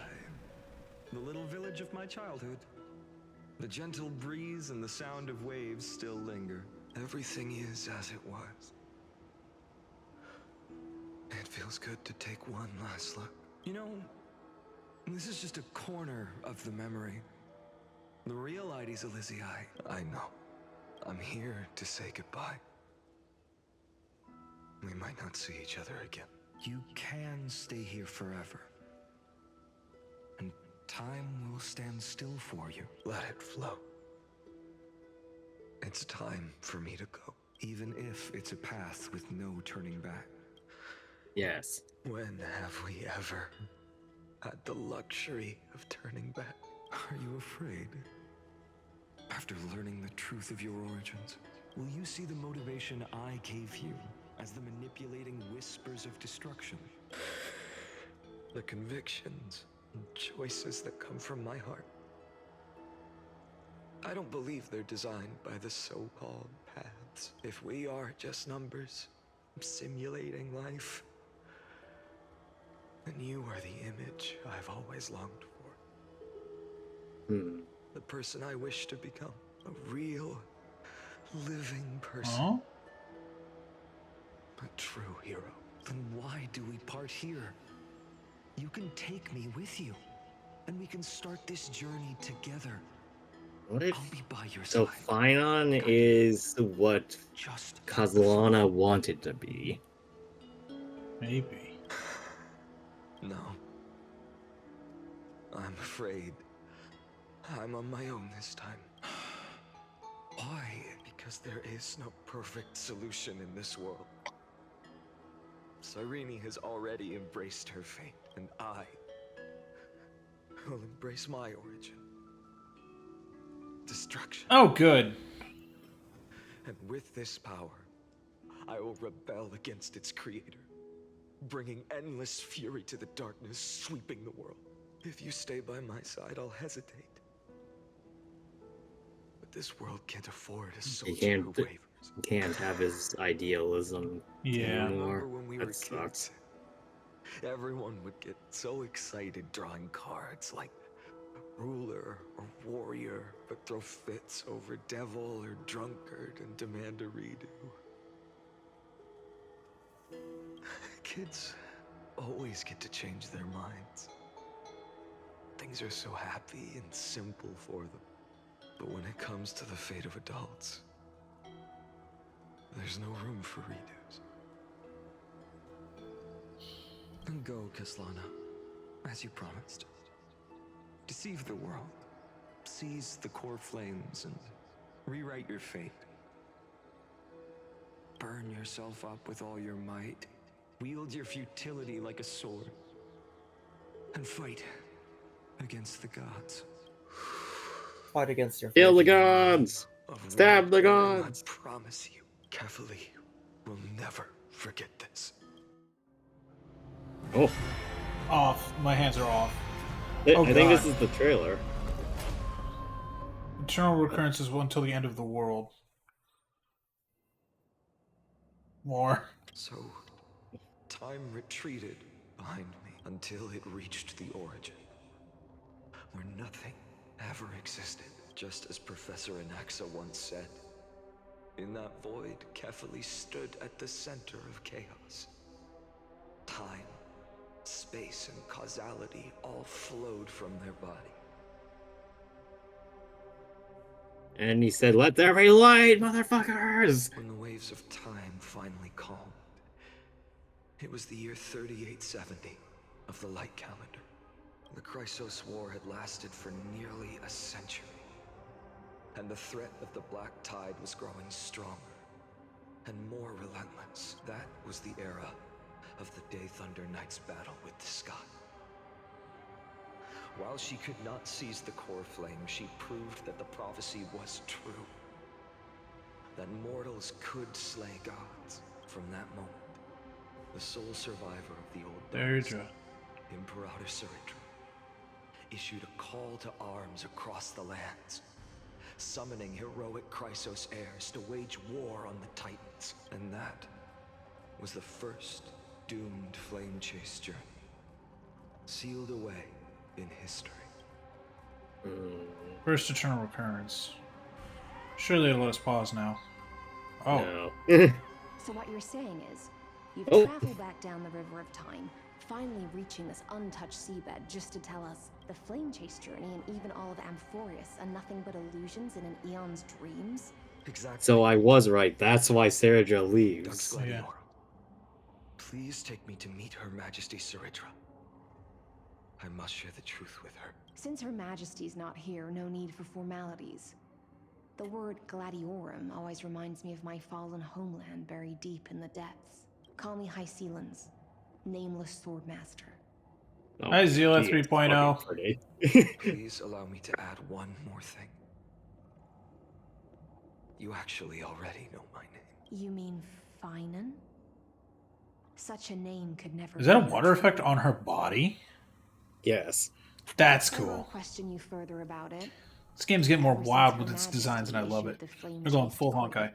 The little village of my childhood. The gentle breeze and the sound of waves still linger. Everything is as it was. It feels good to take one last look. You know, this is just a corner of the memory. The real Ides Elysiae. I know. I'm here to say goodbye. We might not see each other again. You can stay here forever. And time will stand still for you. Let it flow. It's time for me to go. Even if it's a path with no turning back. Yes. When have we ever had the luxury of turning back? Are you afraid? After learning the truth of your origins, will you see the motivation I gave you as the manipulating whispers of destruction? The convictions and choices that come from my heart. I don't believe they're designed by the so-called paths. If we are just numbers, simulating life, then you are the image I've always longed for. The person I wish to become. A real, living person. Huh? A true hero. Then why do we part here? You can take me with you, and we can start this journey together. What if... I'll be by your So side. Phainon is what Castellana wanted to be. Maybe. No. I'm afraid I'm on my own this time. Why? Because there is no perfect solution in this world. Cyrene has already embraced her fate, and I will embrace my origin. Destruction. Oh, good. And with this power, I will rebel against its creator, bringing endless fury to the darkness sweeping the world. If you stay by my side, I'll hesitate. But this world can't afford a soldier who wavers. He can't have his idealism anymore. Remember when we That were sucks. kids? Everyone would get so excited drawing cards like ruler or warrior, but throw fits over devil or drunkard and demand a redo. Kids always get to change their minds. Things are so happy and simple for them. But when it comes to the fate of adults, there's no room for redos. Then go, Castellana, as you promised. Deceive the world, seize the core flames, and rewrite your fate. Burn yourself up with all your might. Wield your futility like a sword. And fight against the gods. Fight against your Kill the fate. gods! Stab the gods! I promise you, Kefali will never forget this. Oh. Off. My hands are off. I think this is the trailer. Eternal recurrences until the end of the world. More. So, time retreated behind me until it reached the origin, where nothing ever existed, just as Professor Anaxa once said. In that void, Kefali stood at the center of chaos. Time Space and causality all flowed from their body. And he said, "Let there be light, motherfuckers!" When the waves of time finally calmed, it was the year 3870 of the Light Calendar. The Chrysos War had lasted for nearly a century, and the threat of the Black Tide was growing stronger and more relentless. That was the era of the Day Thunder Knight's battle with the sky. While she could not seize the core flame, she proved that the prophecy was true. That mortals could slay gods. From that moment, the sole survivor of the old dynasty, Imperator Cyritra, issued a call to arms across the lands, summoning heroic Chrysos heirs to wage war on the Titans. And that was the first doomed flame chase journey, sealed away in history. First eternal recurrence. Surely it'll let us pause now. Oh. No. So what you're saying is, you've Oh. traveled back down the River of Time, finally reaching this untouched seabed just to tell us the Flame Chase journey and even all of Amphorius are nothing but illusions in an eon's dreams? Exactly. So I was right. That's why Saradra leaves. Dux Gladiator, please take me to meet Her Majesty Cyritra. I must share the truth with her. Since Her Majesty's not here, no need for formalities. The word Gladiorum always reminds me of my fallen homeland buried deep in the depths. Call me High Sealans, Nameless Swordmaster. Oh, Hi, Zila gee, 3.0. it's fucking pretty. Please allow me to add one more thing. You actually already know my name. You mean Phainon? Such a name could never Is that a be water true. effect on her body? Yes. That's I won't cool. question you further about it. This game's getting more Ever since wild Her with its Majesty designs, and I love issued it. the Flame They're going Chase full decree, Honkai.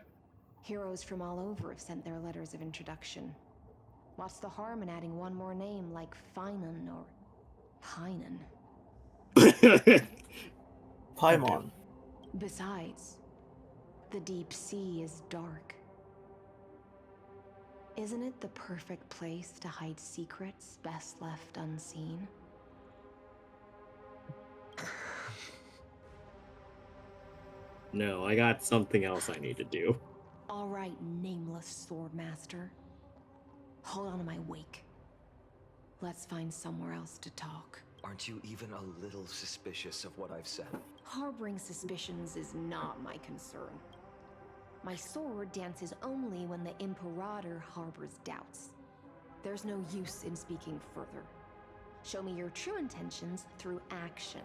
Heroes from all over have sent their letters of introduction. What's the harm in adding one more name like Phainon or Phainon? Paimon. Besides, the deep sea is dark. Isn't it the perfect place to hide secrets best left unseen? No, I got something else I need to do. All right, nameless swordmaster. Hold on to my wake. Let's find somewhere else to talk. Aren't you even a little suspicious of what I've said? Harboring suspicions is not my concern. My sword dances only when the Imperator harbors doubts. There's no use in speaking further. Show me your true intentions through action.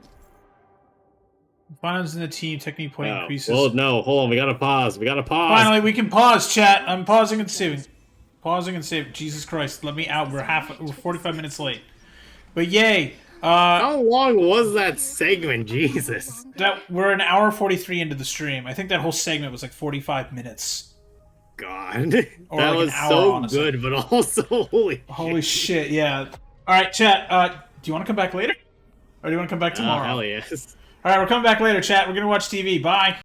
Finals in the team, technique point Oh, increases. well, no, hold on. We gotta pause. We gotta pause. Finally, we can pause, chat. I'm pausing and saving. Pausing and saving. Jesus Christ, let me out. We're 45 minutes late. But yay. How long was that segment? Jesus. We're an hour 43 into the stream. I think that whole segment was like 45 minutes. God. Or that like was an hour, so honestly. good, but also holy shit, yeah. Alright, chat, do you want to come back later? Or do you want to come back tomorrow? Hell yes. Alright, we're coming back later, chat. We're gonna watch TV. Bye.